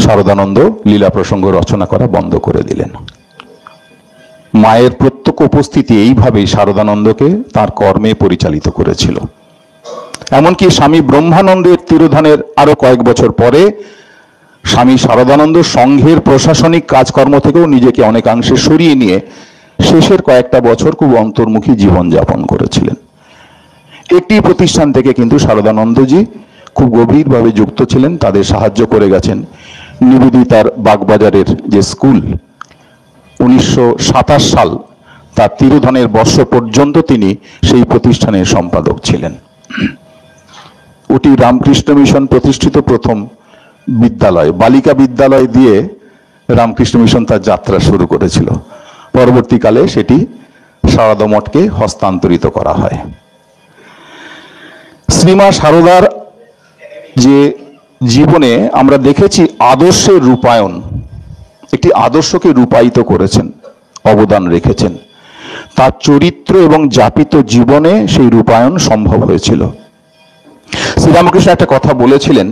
শারদানন্দ লীলা প্রসঙ্গ রচনা করা বন্ধ করে দিলেন। মায়ের প্রত্যক্ষ উপস্থিতি এইভাবেই শারদানন্দকে তার কর্মে পরিচালিত করেছিল। এমনকি স্বামী ব্রহ্মানন্দের তিরোধানের আরো কয়েক বছর পরে স্বামী শারদানন্দ সংঘের প্রশাসনিক কাজকর্ম থেকেও নিজেকে অনেকাংশে সরিয়ে নিয়ে শেষের কয়েকটা বছর খুব অন্তর্মুখী জীবনযাপন করেছিলেন। একটি প্রতিষ্ঠান থেকে কিন্তু শারদানন্দজি খুব গভীরভাবে যুক্ত ছিলেন, তাদের সাহায্য করে গেছেন। নিবেদিতার বাগবাজারের যে স্কুল, 1927 সাল তার তিরোধানের বর্ষ পর্যন্ত তিনি সেই প্রতিষ্ঠানের সম্পাদক ছিলেন। ওটি রামকৃষ্ণ মিশন প্রতিষ্ঠিত প্রথম বিদ্যালয়, বালিকা বিদ্যালয় দিয়ে রামকৃষ্ণ মিশন তার যাত্রা শুরু করেছিল। পরবর্তীকালে সেটি সারদা মঠকে হস্তান্তরিত করা হয়। শ্রীমা শারদার যে জীবনে আমরা দেখেছি আদর্শের রূপায়ণ, একটি আদর্শকে রূপায়িত করেছেন, অবদান রেখেছেন। তার চরিত্র এবং যাপিত জীবনে সেই রূপায়ণ সম্ভব হয়েছিল। শ্রীরামকৃষ্ণ একটা কথা বলেছিলেন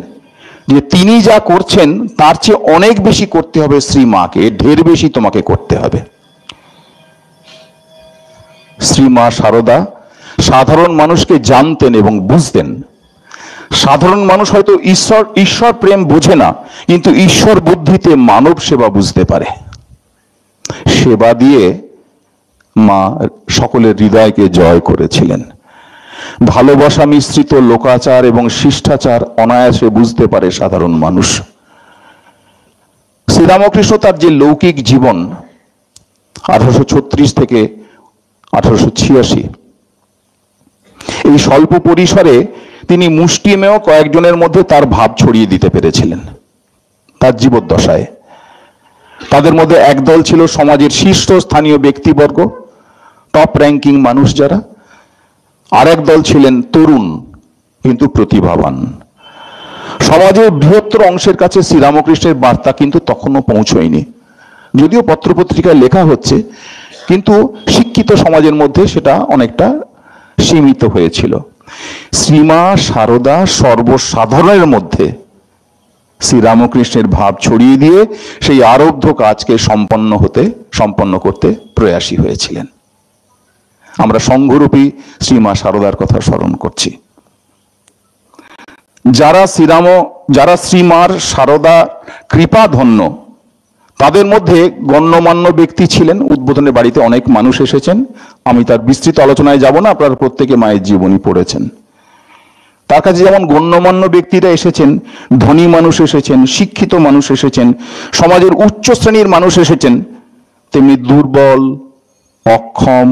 যে তিনি যা করছেন তার চেয়ে অনেক বেশি করতে হবে শ্রীমাকে, ঢের বেশি তোমাকে করতে হবে। শ্রীমা শারদা সাধারণ মানুষকে জানতেন এবং বুঝতেন। সাধারণ মানুষ হয়তো ঈশ্বর প্রেম বোঝে না, কিন্তু ঈশ্বর বুদ্ধিতে মানব সেবা বুঝতে পারে। সেবা দিয়ে মা সকলের হৃদয়কে জয় করেছিলেন। ভালোবাসা মিশ্রিত লোকাচার এবং শিষ্টাচার অনায়াসে বুঝতে পারে সাধারণ মানুষ। শ্রীরামকৃষ্ণ তার যে লৌকিক জীবন 1836 থেকে 1886, এই স্বল্প পরিসরে তিনি মুষ্টিমেয় কয়েকজনের মধ্যে তার ভাব ছড়িয়ে দিতে পেরেছিলেন তার জীবদ্দশায়। তাদের মধ্যে একদল ছিল সমাজের শীর্ষস্থানীয় ব্যক্তিবর্গ, টপ র্যাঙ্কিং মানুষ যারা, আরেক দল ছিলেন তরুণ কিন্তু প্রতিভাবান। সমাজের বৃহত্তর অংশের কাছে শ্রীরামকৃষ্ণের বার্তা কিন্তু তখনও পৌঁছয়নি। যদিও পত্রপত্রিকায় লেখা হচ্ছে, কিন্তু শিক্ষিত সমাজের মধ্যে সেটা অনেকটা সীমিত হয়েছিল। শ্রীমা সারদা সর্বসাধারণের মধ্যে শ্রীরামকৃষ্ণের ভাব ছড়িয়ে দিয়ে সেই আরব্ধ কাজকে সম্পন্ন করতে প্রয়াসী হয়েছিলেন। আমরা সংঘরূপী শ্রীমা সারদার কথা স্মরণ করছি। যারা শ্রীমার সারদা কৃপাধন্য, তাদের মধ্যে গণ্যমান্য ব্যক্তি ছিলেন। উদ্বোধনের বাড়িতে অনেক মানুষ এসেছেন, আমি তার বিস্তৃত আলোচনায় যাব না, আপনারা প্রত্যেকে মায়ের জীবনী পড়েছেন। তার কাছে যেমন গণ্যমান্য ব্যক্তিরা এসেছেন, ধনী মানুষ এসেছেন, শিক্ষিত মানুষ এসেছেন, সমাজের উচ্চ শ্রেণীর মানুষ এসেছেন, তেমনি দুর্বল, অক্ষম,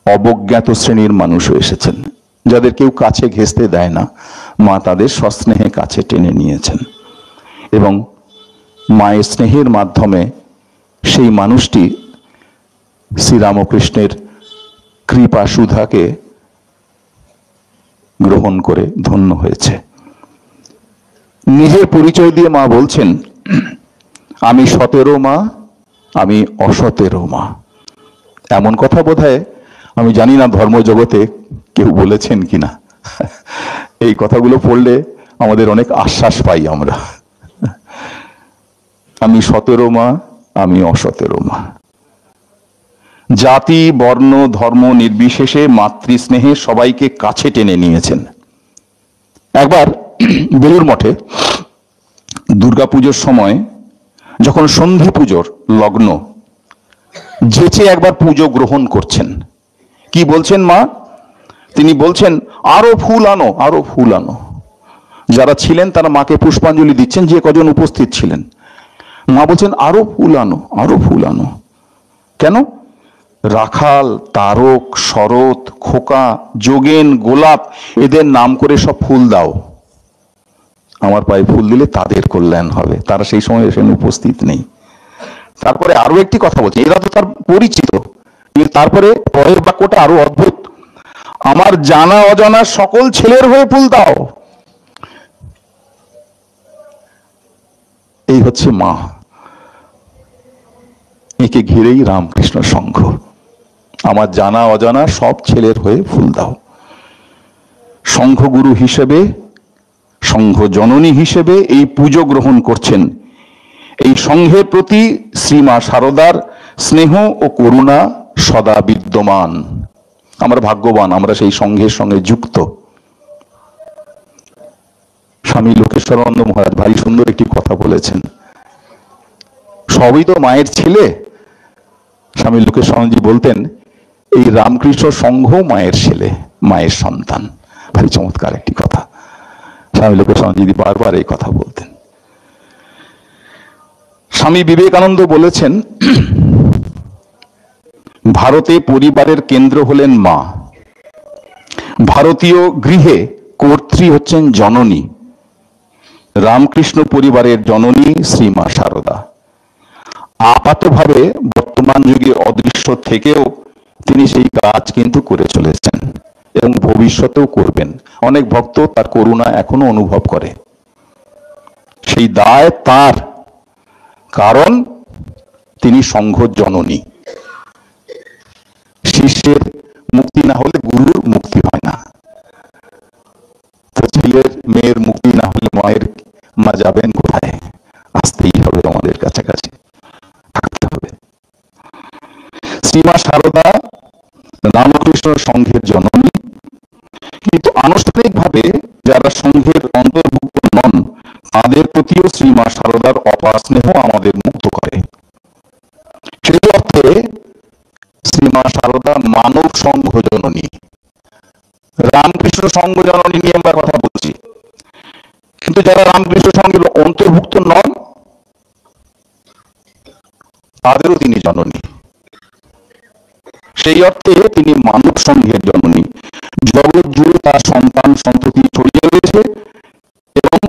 অবজ্ঞাত শ্রেণীর মানুষও এসেছেন, যাদের কেউ কাছে ঘেঁষতে দেয় না। মা তাদের সস্নেহে কাছে টেনে নিয়েছেন এবং মায়ের স্নেহের মাধ্যমে সেই মানুষটি শ্রীরামকৃষ্ণের কৃপা সুধাকে গ্রহণ করে ধন্য হয়েছে। নিজের পরিচয় দিয়ে মা বলছেন, আমি সতেরো মা, আমি অসতেরো মা। এমন কথা বোধহয় আমি জানি না ধর্মজগতে কেউ বলেছেন কিনা। এই কথাগুলো পড়লে আমাদের অনেক আশ্বাস পাই আমরা। আমি সতেরো মা, আমি অসতেরো মা। জাতি, বর্ণ, ধর্ম নির্বিশেষে মাতৃস্নেহে সবাইকে কাছে টেনে নিয়েছেন। একবার বেলুর মঠে দুর্গাপুজোর সময় যখন সন্ধি পুজোর লগ্ন, যেচে একবার পুজো গ্রহণ করছেন, কি বলছেন মা? তিনি বলছেন, আরো ফুল আনো, আরো ফুল আনো। যারা ছিলেন তারা মাকে পুষ্পাঞ্জলি দিচ্ছেন, যে কজন উপস্থিত ছিলেন। মা বলছেন, আরো ফুল আনো, আরো ফুল আনো। কেন? রাখাল, তারক, শরৎ, খোকা, যোগেন, গোলাপ, এদের নাম করে সব ফুল দাও। আমার পায়ে ফুল দিলে তাদের কল্যাণ হবে। তারা সেই সময় এসে উপস্থিত নেই। তারপরে আরো একটি কথা বলছে, এরা তো তার পরিচিত। তারপরে পরের বাক্যটা আরো অদ্ভুত, আমার জানা অজানা সকল ছেলের হয়ে ফুল দাও। এই হচ্ছে মা। একে ঘিরেই রামকৃষ্ণ সংঘ। আমার জানা অজানা সব ছেলের হয়ে ফুল দাও। সংঘগুরু হিসেবে, সংঘ জননী হিসেবে এই পুজো গ্রহণ করছেন। এই সংঘের প্রতি শ্রীমা সারদার স্নেহ ও করুণা সদা বিদ্যমান। আমরা ভাগ্যবান, আমরা সেই সংঘের সঙ্গে যুক্ত। স্বামী লোকেশ্বরানন্দ মহারাজ ভারী সুন্দর একটি কথা বলেছেন, সবই তো মায়ের ছেলে। স্বামী লোকেশ্বরানন্দজি বলতেন, এই রামকৃষ্ণ সংঘ মায়ের ছেলে, মায়ের সন্তান। ভারী চমৎকার একটি কথা। স্বামী লোকেশ্বরানন্দজি বারবার এই কথা বলতেন। স্বামী বিবেকানন্দ বলেছেন, ভারতে পরিবারের কেন্দ্র হলেন মা। ভারতীয় গৃহে কর্ত্রী হচ্ছেন জননী। রামকৃষ্ণ পরিবারের জননী শ্রীমা সারদা। আপাতভাবে বর্তমান যুগে অদৃশ্য থেকেও তিনি সেই কাজ কিন্তু করে চলেছেন এবং ভবিষ্যতেও করবেন। অনেক ভক্ত তার করুণা এখনো অনুভব করে। সেই দায় তার, কারণ তিনি সংঘ জননী। শিষ্যের মুক্তি না হলে গুরুর মুক্তি হয় না। তো ছেলের মেয়ের মুক্তি না হলে মায়ের মা যাবেন কোথায়? আসতেই হবে, আমাদের কাছাকাছি থাকতে হবে। শ্রীমা সারদা রামকৃষ্ণ সংঘের জননী, কিন্তু আনুষ্ঠানিকভাবে যারা সংঘের অন্তর্ভুক্ত নন তাদের প্রতিও শ্রীমা সারদার অপার স্নেহ আমাদের মুগ্ধ করে। সেই অর্থে শ্রীমা সারদা মানব সংঘ জননী। রামকৃষ্ণ সংঘ জননী নিয়ে আমরা কথা বলছি, কিন্তু যারা রামকৃষ্ণ সংঘের অন্তর্ভুক্ত নন তাদেরও তিনি জননী। সেই অর্থে তিনি মানব সংঘের জননী। জগৎ জুড়ে তার সন্তান সন্ততি ছড়িয়ে রয়েছে এবং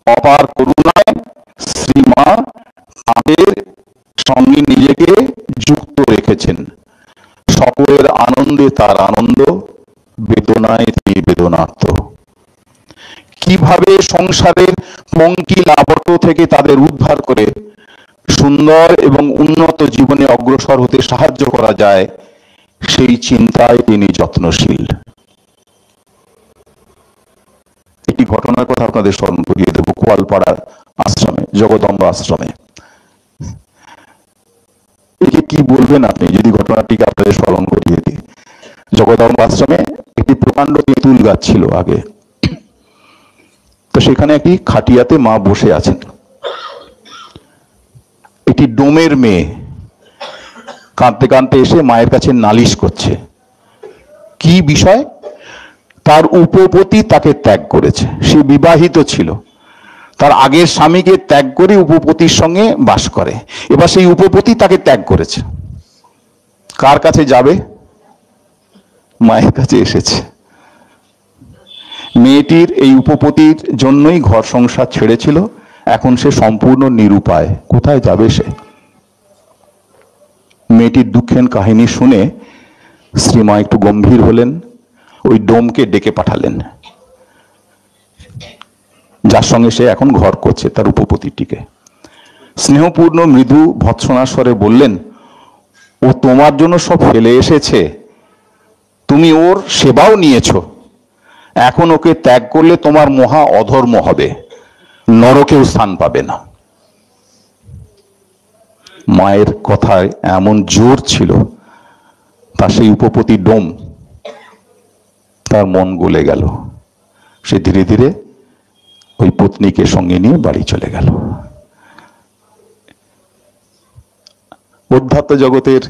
অপার করুণায় শ্রীমা তাদের সঙ্গে নিজেকে যুক্ত রেখেছেন। সকলের আনন্দে তার আনন্দ, বেদনায় তিনি বেদনার্ত। কিভাবে সংসারের পঙ্কিল আবর্ত থেকে তাদের উদ্ধার করে সুন্দর এবং উন্নত জীবনে অগ্রসর হতে সাহায্য করা যায় সেই চিন্তায় তিনি যত্নশীল। একটি ঘটনার কথা আপনাদের স্মরণ করিয়ে দেব। কোয়ালপাড়ার আশ্রমে, জগদম্বা আশ্রমে, একে কি বলবেন আপনি যদি ঘটনাটিকে আপনাদের স্মরণ করিয়ে দিই। জগদম্বা আশ্রমে একটি প্রকাণ্ড তেঁতুল গাছ ছিল আগে। তো সেখানে একটি খাটিয়াতে মা বসে আছেন। একটি ডোমের মেয়ে কাঁদতে কাঁদতে এসে মায়ের কাছে নালিশ করছে। কি বিষয়? তার উপপতি তাকে ত্যাগ করেছে। সে বিবাহিত ছিল, তার আগের স্বামীকে ত্যাগ করে উপপতির সঙ্গে বাস করে। এবার সেই উপপতি তাকে ত্যাগ করেছে। কার কাছে যাবে? মায়ের কাছে এসেছে। মেয়েটির এই উপপতির জন্যই ঘর সংসার ছেড়েছিল, এখন সে সম্পূর্ণ নিরুপায়। কোথায় যাবে সে? মেয়েটির দুঃখের কাহিনী শুনে শ্রীমা একটু গম্ভীর হলেন, ওই ডোমকে ডেকে পাঠালেন, যার সঙ্গে সে এখন ঘর করছে, তার উপপতিটিকে। স্নেহপূর্ণ মৃদু ভৎসনা স্বরে বললেন, ও তোমার জন্য সব ফেলে এসেছে, তুমি ওর সেবাও নিয়েছো, এখন ওকে ত্যাগ করলে তোমার মহা অধর্ম হবে, নরকেও স্থান পাবে না। মায়ের কথায় এমন জোর ছিল, তার সেই উপপতি ডোম, তার মন গলে গেল। সে ধীরে ধীরে ওই পত্নীকে সঙ্গে নিয়ে বাড়ি চলে গেল। অধ্যাত্ম জগতের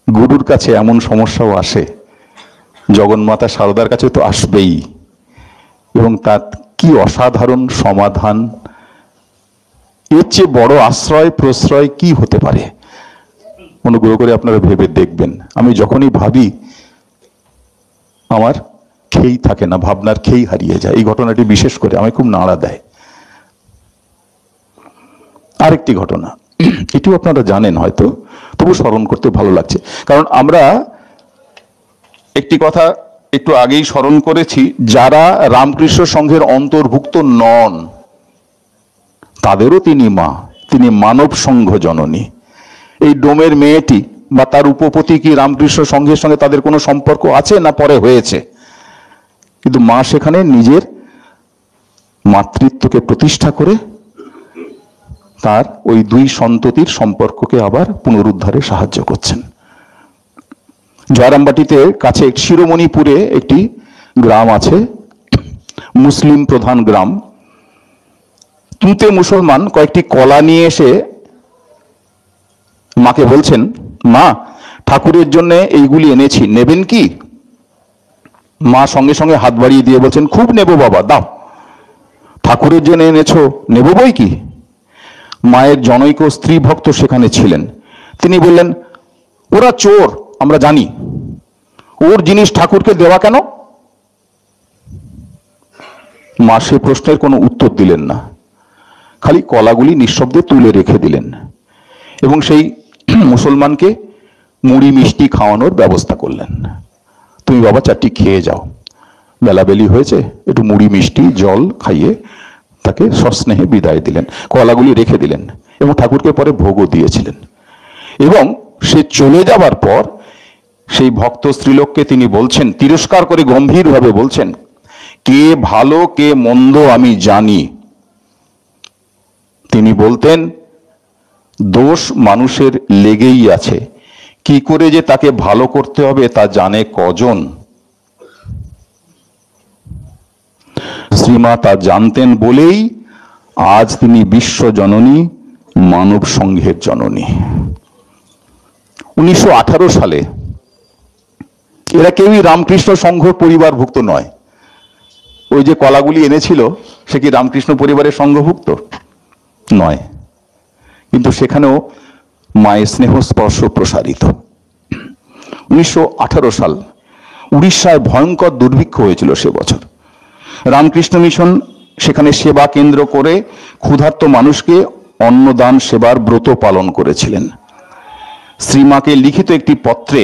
গুরুর কাছে এমন সমস্যাও আসে, জগন্মাতা সারদার কাছে তো আসবেই, এবং তার কি অসাধারণ সমাধান! এর চেয়ে বড় আশ্রয় প্রশ্রয় কি হতে পারে? অনুগ্রহ করে আপনারা ভেবে দেখবেন। আমি যখনই ভাবি আমার খেই থাকে না, ভাবনার খেই হারিয়ে যায়। এই ঘটনাটি বিশেষ করে আমায় খুব নাড়া দেয়। আরেকটি ঘটনা, এটিও আপনারা জানেন হয়তো, তবু স্মরণ করতে ভালো লাগছে। কারণ আমরা একটি কথা একটু আগেই স্মরণ করেছি, যারা রামকৃষ্ণ সংঘের অন্তর্ভুক্ত নন তাদেরও তিনি মা, তিনি মানব সংঘ জননী। এই ডোমের মেয়েটি বা তার উপপতি কি রামকৃষ্ণ সংঘের সঙ্গে তাদের কোনো সম্পর্ক আছে না পরে হয়েছে? কিন্তু মা সেখানে নিজের মাতৃত্বকে প্রতিষ্ঠা করে তার ওই দুই সন্ততির সম্পর্ককে আবার পুনরুদ্ধারে সাহায্য করছেন। জয়রামবাটিতে কাছে শিরোমণিপুরে একটি গ্রাম আছে, মুসলিম প্রধান গ্রাম। তুঁতে মুসলমান কয়েকটি কলা নিয়ে এসে মাকে বলছেন, মা ঠাকুরের জন্য এইগুলি এনেছি, নেবেন কি? মা সঙ্গে সঙ্গে হাত বাড়িয়ে দিয়ে বলছেন, খুব নেব বাবা, দাও। ঠাকুরের জন্য এনেছো, নেব বই কি। মায়ের জনৈক স্ত্রী ভক্ত সেখানে ছিলেন, তিনি বললেন, ওরা চোর, আমরা জানি, ওর জিনিস ঠাকুরকে দেওয়া কেন? মা সে প্রশ্নের কোনো উত্তর দিলেন না, খালি কলাগুলি নিঃশব্দে তুলে রেখে দিলেন এবং সেই মুসলমানকে মুড়ি মিষ্টি খাওয়ানোর ব্যবস্থা করলেন। তুমি বাবা চারটি খেয়ে যাও, বেলাবেলি হয়েছে, একটু মুড়ি মিষ্টি জল খাইয়ে তাকে সস্নেহে বিদায় দিলেন, কলাগুলি রেখে দিলেন এবং ঠাকুরকে পরে ভোগও দিয়েছিলেন। এবং সে চলে যাবার পর সেই ভক্ত স্ত্রীলোককে তিনি বলছেন, তিরস্কার করে গম্ভীরভাবে বলছেন, কে ভালো কে মন্দ আমি জানি। তিনি বলতেন, দোষ মানুষের লেগেই আছে, কি করে যে তাকে ভালো করতে হবে তা জানে কজন। শ্রীমা তা জানতেন বলেই আজ তিনি বিশ্ব জননী, মানব সংঘের জননী। 1918 সালে এরা কেউই রামকৃষ্ণ সংঘ পরিবারভুক্ত নয়। ওই যে কলাগুলি এনেছিল সে কি রামকৃষ্ণ পরিবারের সংঘভুক্ত নয়, কিন্তু সেখানেও মায়ের স্নেহ স্পর্শ প্রসারিত। 1918 সাল উড়িষ্যায় ভয়ঙ্কর দুর্ভিক্ষ হয়েছিল সে বছর। রামকৃষ্ণ মিশন সেখানে সেবা কেন্দ্র করে ক্ষুধার্ত মানুষকে অন্নদান সেবার ব্রত পালন করেছিলেন। শ্রীমাকে লিখিত একটি পত্রে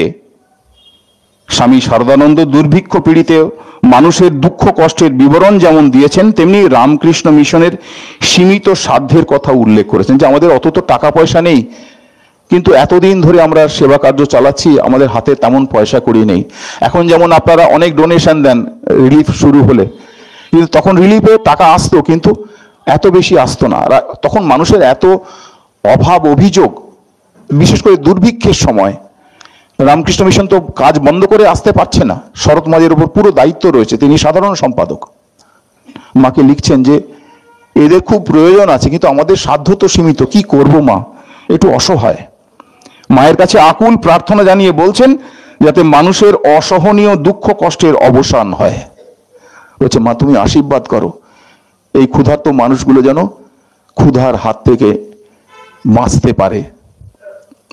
স্বামী শারদানন্দ দুর্ভিক্ষ পীড়িত মানুষের দুঃখ কষ্টের বিবরণ যেমন দিয়েছেন, তেমনি রামকৃষ্ণ মিশনের সীমিত সাধ্যের কথা উল্লেখ করেছেন, যে আমাদের অত তো টাকা পয়সা নেই, কিন্তু এতদিন ধরে আমরা সেবা কার্য চালাচ্ছি, আমাদের হাতে তেমন পয়সা করি নেই। এখন যেমন আপনারা অনেক ডোনেশন দেন রিলিফ শুরু হলে, কিন্তু তখন রিলিফে টাকা আসতো, কিন্তু এত বেশি আসতো না। তখন মানুষের এত অভাব অভিযোগ, বিশেষ করে দুর্ভিক্ষের সময়। রামকৃষ্ণ মিশন তো কাজ বন্ধ করে আসতে পারছে না, শরৎ মাঝির উপর পুরো দায়িত্ব রয়েছে, তিনি সাধারণ সম্পাদক। মাকে লিখছেন যে এদের খুব প্রয়োজন আছে, কিন্তু আমাদের সাধ্য তো সীমিত, কি করব মা, একটু অসহায়। মায়ের কাছে আকুল প্রার্থনা জানিয়ে বলছেন যাতে মানুষের অসহনীয় দুঃখ কষ্টের অবসান হয়। বলছে মা তুমি আশীর্বাদ করো, এই ক্ষুধার্ত মানুষগুলো যেন ক্ষুধার হাত থেকে বাঁচতে পারে,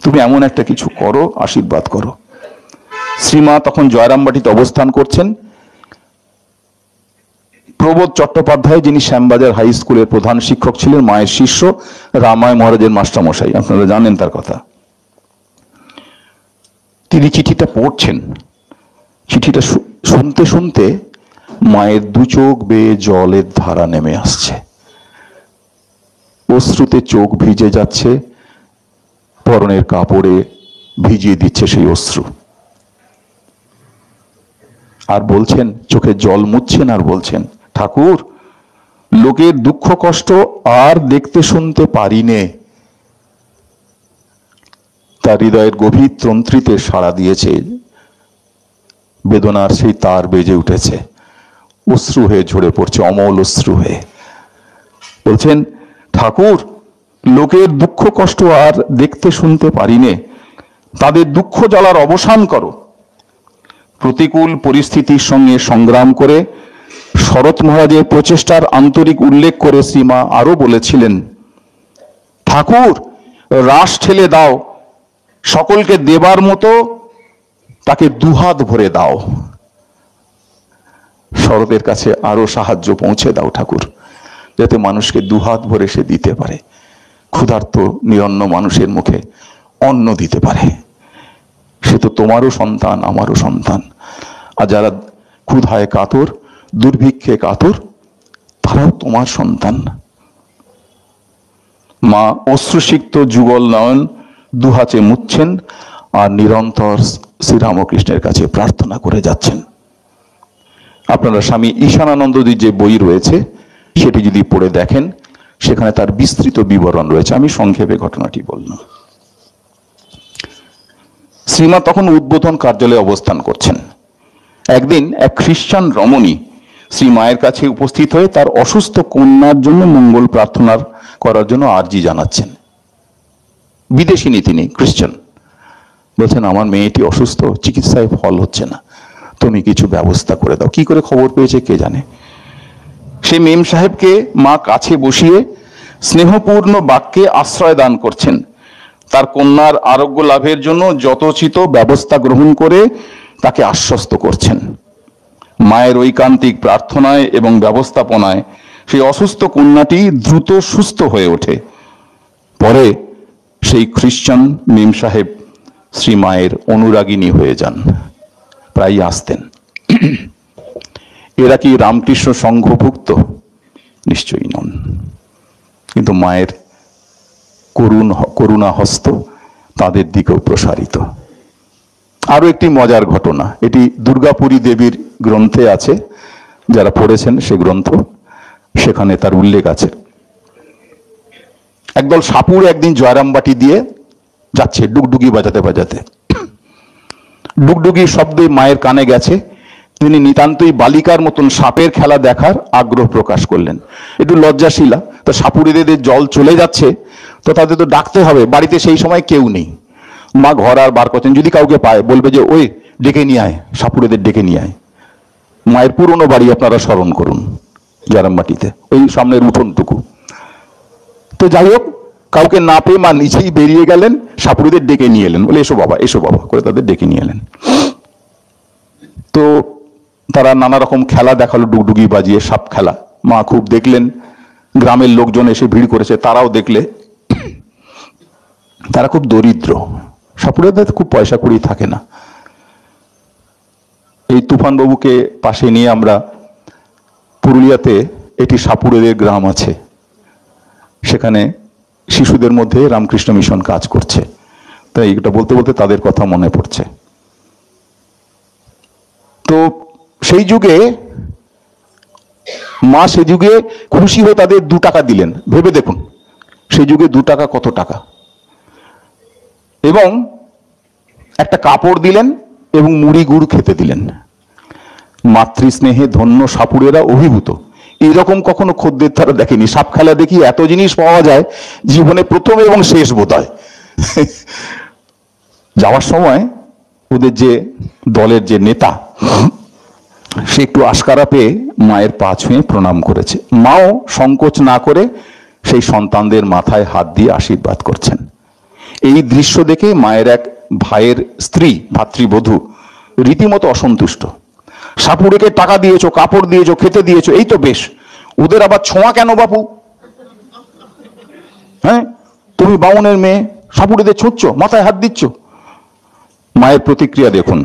তুমি এমন একটা কিছু করো, আশীর্বাদ করো। শ্রীমা তখন জয়রামবাটিতে অবস্থান করছেন। প্রবোধ চট্টোপাধ্যায়, যিনি শ্যামবাজার হাই স্কুলের প্রধান শিক্ষক ছিলেন, মায়ের শিষ্য, রামায় মহারাজের মাস্টারমশাই, আপনারা জানেন তার কথা। তিনি চিঠিটা পড়ছেন। চিঠিটা শুনতে শুনতে মায়ের দু চোখ বেয়ে জলের ধারা নেমে আসছে, অশ্রুতে চোখ ভিজে যাচ্ছে, পরনের কাপড়ে ভিজিয়ে দিচ্ছে সেই অশ্রু। আর বলছেন, চোখে জল মুছছেন আর বলছেন, ঠাকুর লোকের দুঃখ কষ্ট আর দেখতে শুনতে পারি নে। তার হৃদয়ের গভীর তন্ত্রীতে সাড়া দিয়েছে, বেদনার সেই তার বেজে উঠেছে, অশ্রু হয়ে ঝরে পড়ছে, অমল অশ্রু হয়ে। বলছেন, ঠাকুর লোকের দুঃখ কষ্ট আর দেখতে শুনতে পারি নে, তাদের দুঃখ জ্বালার অবসান করো। প্রতিকূল পরিস্থিতির সঙ্গে সংগ্রাম করে শরৎ মহারাজের প্রচেষ্টার আন্তরিক উল্লেখ করে শ্রীমা আরো বলেছিলেন, ঠাকুর রাস ঠেলে দাও, সকলকে দেবার মতো তাকে দুহাত ভরে দাও। শরতের কাছে আরো সাহায্য পৌঁছে দাও ঠাকুর, যাতে মানুষকে দুহাত ভরে সে দিতে পারে, ক্ষুধার্ত নিরন্ন মানুষের মুখে অন্ন দিতে পারে। সে তো তোমারও সন্তান, আমারও সন্তান। আর যারা ক্ষুধায় কাতর, দুর্ভিক্ষে কাতর, তারাও তোমার সন্তান। মা অশ্রুসিক্ত যুগল নয়ন দুহাতে মুছছেন আর নিরন্তর শ্রীরামকৃষ্ণের কাছে প্রার্থনা করে যাচ্ছেন। আপনারা স্বামী ঈশানানন্দজির যে বই রয়েছে সেটি যদি পড়ে দেখেন, সেখানে তার বিস্তৃত বিবরণ রয়েছে। আমি সংক্ষেপে ঘটনাটি বললাম। শ্রীমা তখন উদ্বোধন কার্যালয়ে অবস্থান করছেন। একদিন এক খ্রিস্টান রমণী শ্রী মায়ের কাছে উপস্থিত হয়ে তার অসুস্থ কন্যার জন্য মঙ্গল প্রার্থনা করার জন্য আর্জি জানাচ্ছেন। বিদেশিনী, তিনি খ্রিস্টান। বলছেন, আমার মেয়েটি অসুস্থ, চিকিৎসায় ফল হচ্ছে না, তুমি কিছু ব্যবস্থা করে দাও। কি করে খবর পেয়েছে কে জানে। সে মেম সাহেবকে মা কাছে বসিয়ে স্নেহপূর্ণ বাক্যে আশ্রয় দান করছেন, তার কন্যার আরোগ্য লাভের জন্য যথোচিত ব্যবস্থা গ্রহণ করে তাকে আশ্বস্ত করছেন। মায়ের ঐকান্তিক প্রার্থনায় এবং ব্যবস্থাপনায় সেই অসুস্থ কন্যাটি দ্রুত সুস্থ হয়ে ওঠে। পরে সেই খ্রিস্টান মেম সাহেব শ্রী মায়ের অনুরাগিনী হয়ে যান, প্রায়ই আসতেন। এরা কি রামকৃষ্ণ সংঘভুক্ত? নিশ্চয়ই নন, কিন্তু মায়ের করুণা হস্ত তাদের দিকেও প্রসারিত। আরো একটি মজার ঘটনা, এটি দুর্গাপুরী দেবীর গ্রন্থে আছে, যারা পড়েছেন সে গ্রন্থ, সেখানে তার উল্লেখ আছে। একদল সাপুর একদিন জয়রামবাটি দিয়ে যাচ্ছে ডুগডুগি বাজাতে বাজাতে। ডুগডুগির শব্দে মায়ের কানে গেছে। তিনি নিতান্তই বালিকার মতন সাপের খেলা দেখার আগ্রহ প্রকাশ করলেন। একটু লজ্জাশীলা, তো সাপুরিদের জল চলে যাচ্ছে, তো তাদের তো ডাকতে হবে, বাড়িতে সেই সময় কেউ নেই। মা ঘর আর বার করছেন, যদি কাউকে পায় বলবে যে ওই ডেকে নিয়ে আয়, সাপুরেদের ডেকে নিয়ে আয়। মায়ের পুরনো বাড়ি আপনারা স্মরণ করুন, জয়রামবাটিতে, ওই সামনের উঠোনটুকু। তো যাই হোক, কাউকে না পেয়ে মা নিজেই বেরিয়ে গেলেন, সাপুরিদের ডেকে নিয়ে এলেন, বলে এসো বাবা, এসো বাবা করে তাদের ডেকে নিয়ে এলেন। তো তারা নানা রকম খেলা দেখালো, ডুগডুগি বাজিয়ে সাপ খেলা। মা খুব দেখলেন, গ্রামের লোকজন এসে ভিড় করেছে, তারাও দেখলে। তারা খুব দরিদ্র, সাপুরেদের খুব পয়সা কড়ি থাকে না। এই তুফানবাবুকে পাশে নিয়ে আমরা পুরুলিয়াতে একটি সাপুড়েদের গ্রাম আছে, সেখানে শিশুদের মধ্যে রামকৃষ্ণ মিশন কাজ করছে। তাই এটা বলতে বলতে তাদের কথা মনে পড়ছে। তো সেই যুগে মা সে যুগে খুশি হয়ে তাদের 2 টাকা দিলেন। ভেবে দেখুন সেই যুগে 2 টাকা কত টাকা, এবং একটা কাপড় দিলেন এবং মুড়ি গুড় খেতে দিলেন। মাতৃস্নেহে ধন্য সাপুড়েরা অভিভূত। এইরকম কখনো খদ্দের তারা দেখেনি। সাপ খেলা দেখি এত জিনিস পাওয়া যায়, জীবনে প্রথম এবং শেষ বোধ হয়। যাওয়ার সময় ওদের যে দলের যে নেতা, সে একটু আশকারা পেয়ে মায়ের পা ছুঁয়ে প্রণাম করেছে। মাও সংকোচ না করে সেই সন্তানদের মাথায় হাত দিয়ে আশীর্বাদ করছেন। এই দৃশ্য দেখে মায়ের এক ভাইয়ের স্ত্রী, ভাতৃবধূ রীতিমতো অসন্তুষ্ট। সাপুড়েকে টাকা দিয়েছো, কাপড় দিয়েছো, খেতে দিয়েছো, এই তো বেশ, ওদের আবার ছোঁয়া কেন বাপু? হ্যাঁ, তুমি বামুনের মেয়ে, সাপুড়েদের ছুঁচ্ছ, মাথায় হাত দিচ্ছ। মায়ের প্রতিক্রিয়া দেখুন।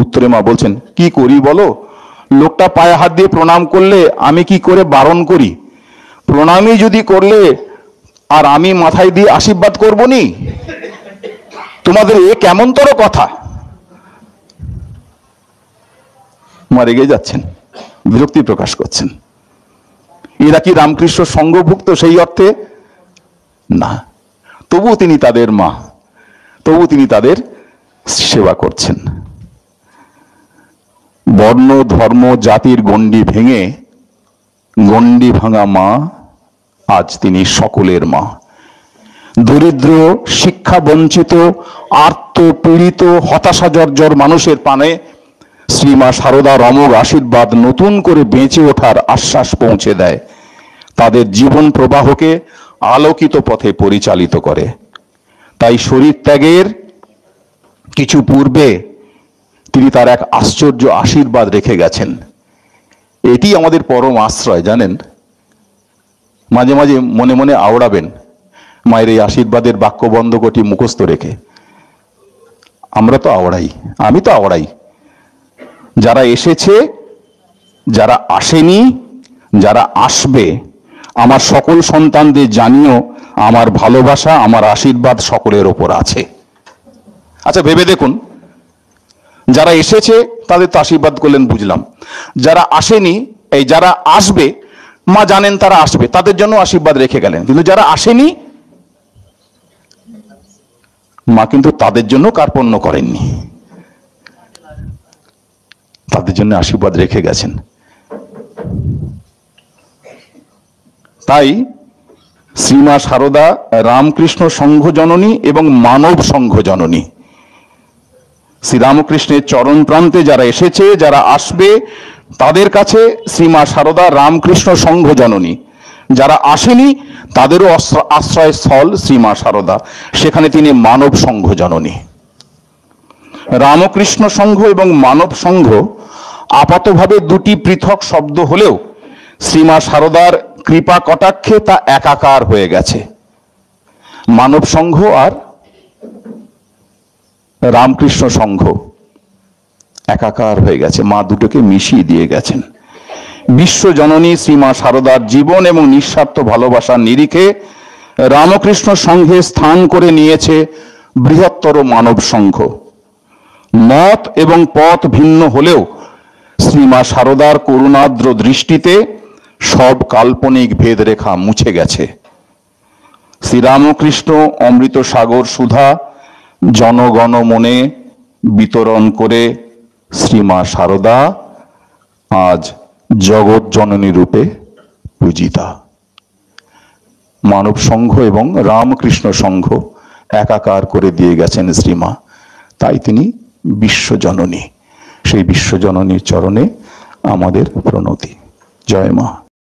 উত্তরে মা বলছেন, কি করি বলো, লোকটা পায়ে হাত দিয়ে প্রণাম করলে আমি কি করে বারণ করি? প্রণামই যদি করলে আর আমি মাথায় দিয়ে আশীর্বাদ করবো নি? তোমাদের এ কেমনতর কথা? মা রেগে যাচ্ছেন, বিরক্তি প্রকাশ করছেন। এরা কি রামকৃষ্ণ সঙ্গভুক্ত সেই অর্থে? না, তবুও তিনি তাদের মা, তবু তিনি তাদের সেবা করছেন। বর্ণ ধর্ম জাতির গণ্ডি ভেঙে গণ্ডি ভাঙা মা আজ তিনি সকলের মা। দরিদ্র, শিক্ষা বঞ্চিত, আর্ত পীড়িত, হতাশাজর্জর মানুষের পানে শ্রীমা সারদার অমোঘ আশীর্বাদ নতুন করে বেঁচে ওঠার আশ্বাস পৌঁছে দেয়, তাদের জীবন প্রবাহকে আলোকিত পথে পরিচালিত করে। তাই শরীর ত্যাগের কিছু পূর্বে তিনি তার এক আশ্চর্য আশীর্বাদ রেখে গেছেন। এটি আমাদের পরম আশ্রয়, জানেন। মাঝে মাঝে মনে মনে আওড়াবেন মায়ের এই আশীর্বাদের বাক্যবন্ধ কটি মুখস্থ রেখে। আমরা তো আওড়াই, আমি তো আওড়াই। যারা এসেছে, যারা আসেনি, যারা আসবে, আমার সকল সন্তানদের জানিও আমার ভালোবাসা, আমার আশীর্বাদ সকলের ওপর আছে। আচ্ছা ভেবে দেখুন, যারা এসেছে তাদের তো আশীর্বাদ করলেন, বুঝলাম। যারা আসেনি, এই যারা আসবে, মা জানেন তারা আসবে, তাদের জন্য আশীর্বাদ রেখে গেলেন। কিন্তু যারা আসেনি, মা কিন্তু তাদের জন্য কার্পণ্য করেননি, তাদের জন্য আশীর্বাদ রেখে গেছেন। তাই শ্রীমা সারদা রামকৃষ্ণ সংঘ জননী এবং মানব সংঘ জননী। শ্রীরামকৃষ্ণের চরণ প্রান্তে যারা এসেছে, যারা আসবে, তাদের কাছে শ্রীমা সারদা রামকৃষ্ণ সংঘ জননী। যারা আসেনি তাদেরও আশ্রয়স্থল শ্রীমা সারদা, সেখানে তিনি মানব সংঘ জননী। রামকৃষ্ণ সংঘ এবং মানব সংঘ আপাতভাবে দুটি পৃথক শব্দ হলেও শ্রীমা সারদার কৃপা কটাক্ষে তা একাকার হয়ে গেছে। মানব সংঘ আর রামকৃষ্ণ সংঘ একাকার হয়ে গেছে, মা দুটোকে মিশিয়ে দিয়ে গেছেন। বিশ্বজননী শ্রীমা সারদার জীবন এবং নিঃস্বার্থ ভালোবাসার নিরিখে রামকৃষ্ণ সংঘে স্থান করে নিয়েছে বৃহত্তর মানব সংঘ। মত এবং পথ ভিন্ন হলেও শ্রীমা সারদার করুণাদ্র দৃষ্টিতে সব কাল্পনিক ভেদরেখা মুছে গেছে। শ্রীরামকৃষ্ণ অমৃত সাগর সুধা জনগণ মনে বিতরণ করে শ্রীমা সারদা আজ জগৎ জননী রূপে পূজিতা। মানব সংঘ এবং রামকৃষ্ণ সংঘ একাকার করে দিয়ে গেছেন শ্রীমা, তাই তিনি বিশ্বজননী। সেই বিশ্বজননীর চরণে আমাদের প্রণতি। জয় মা।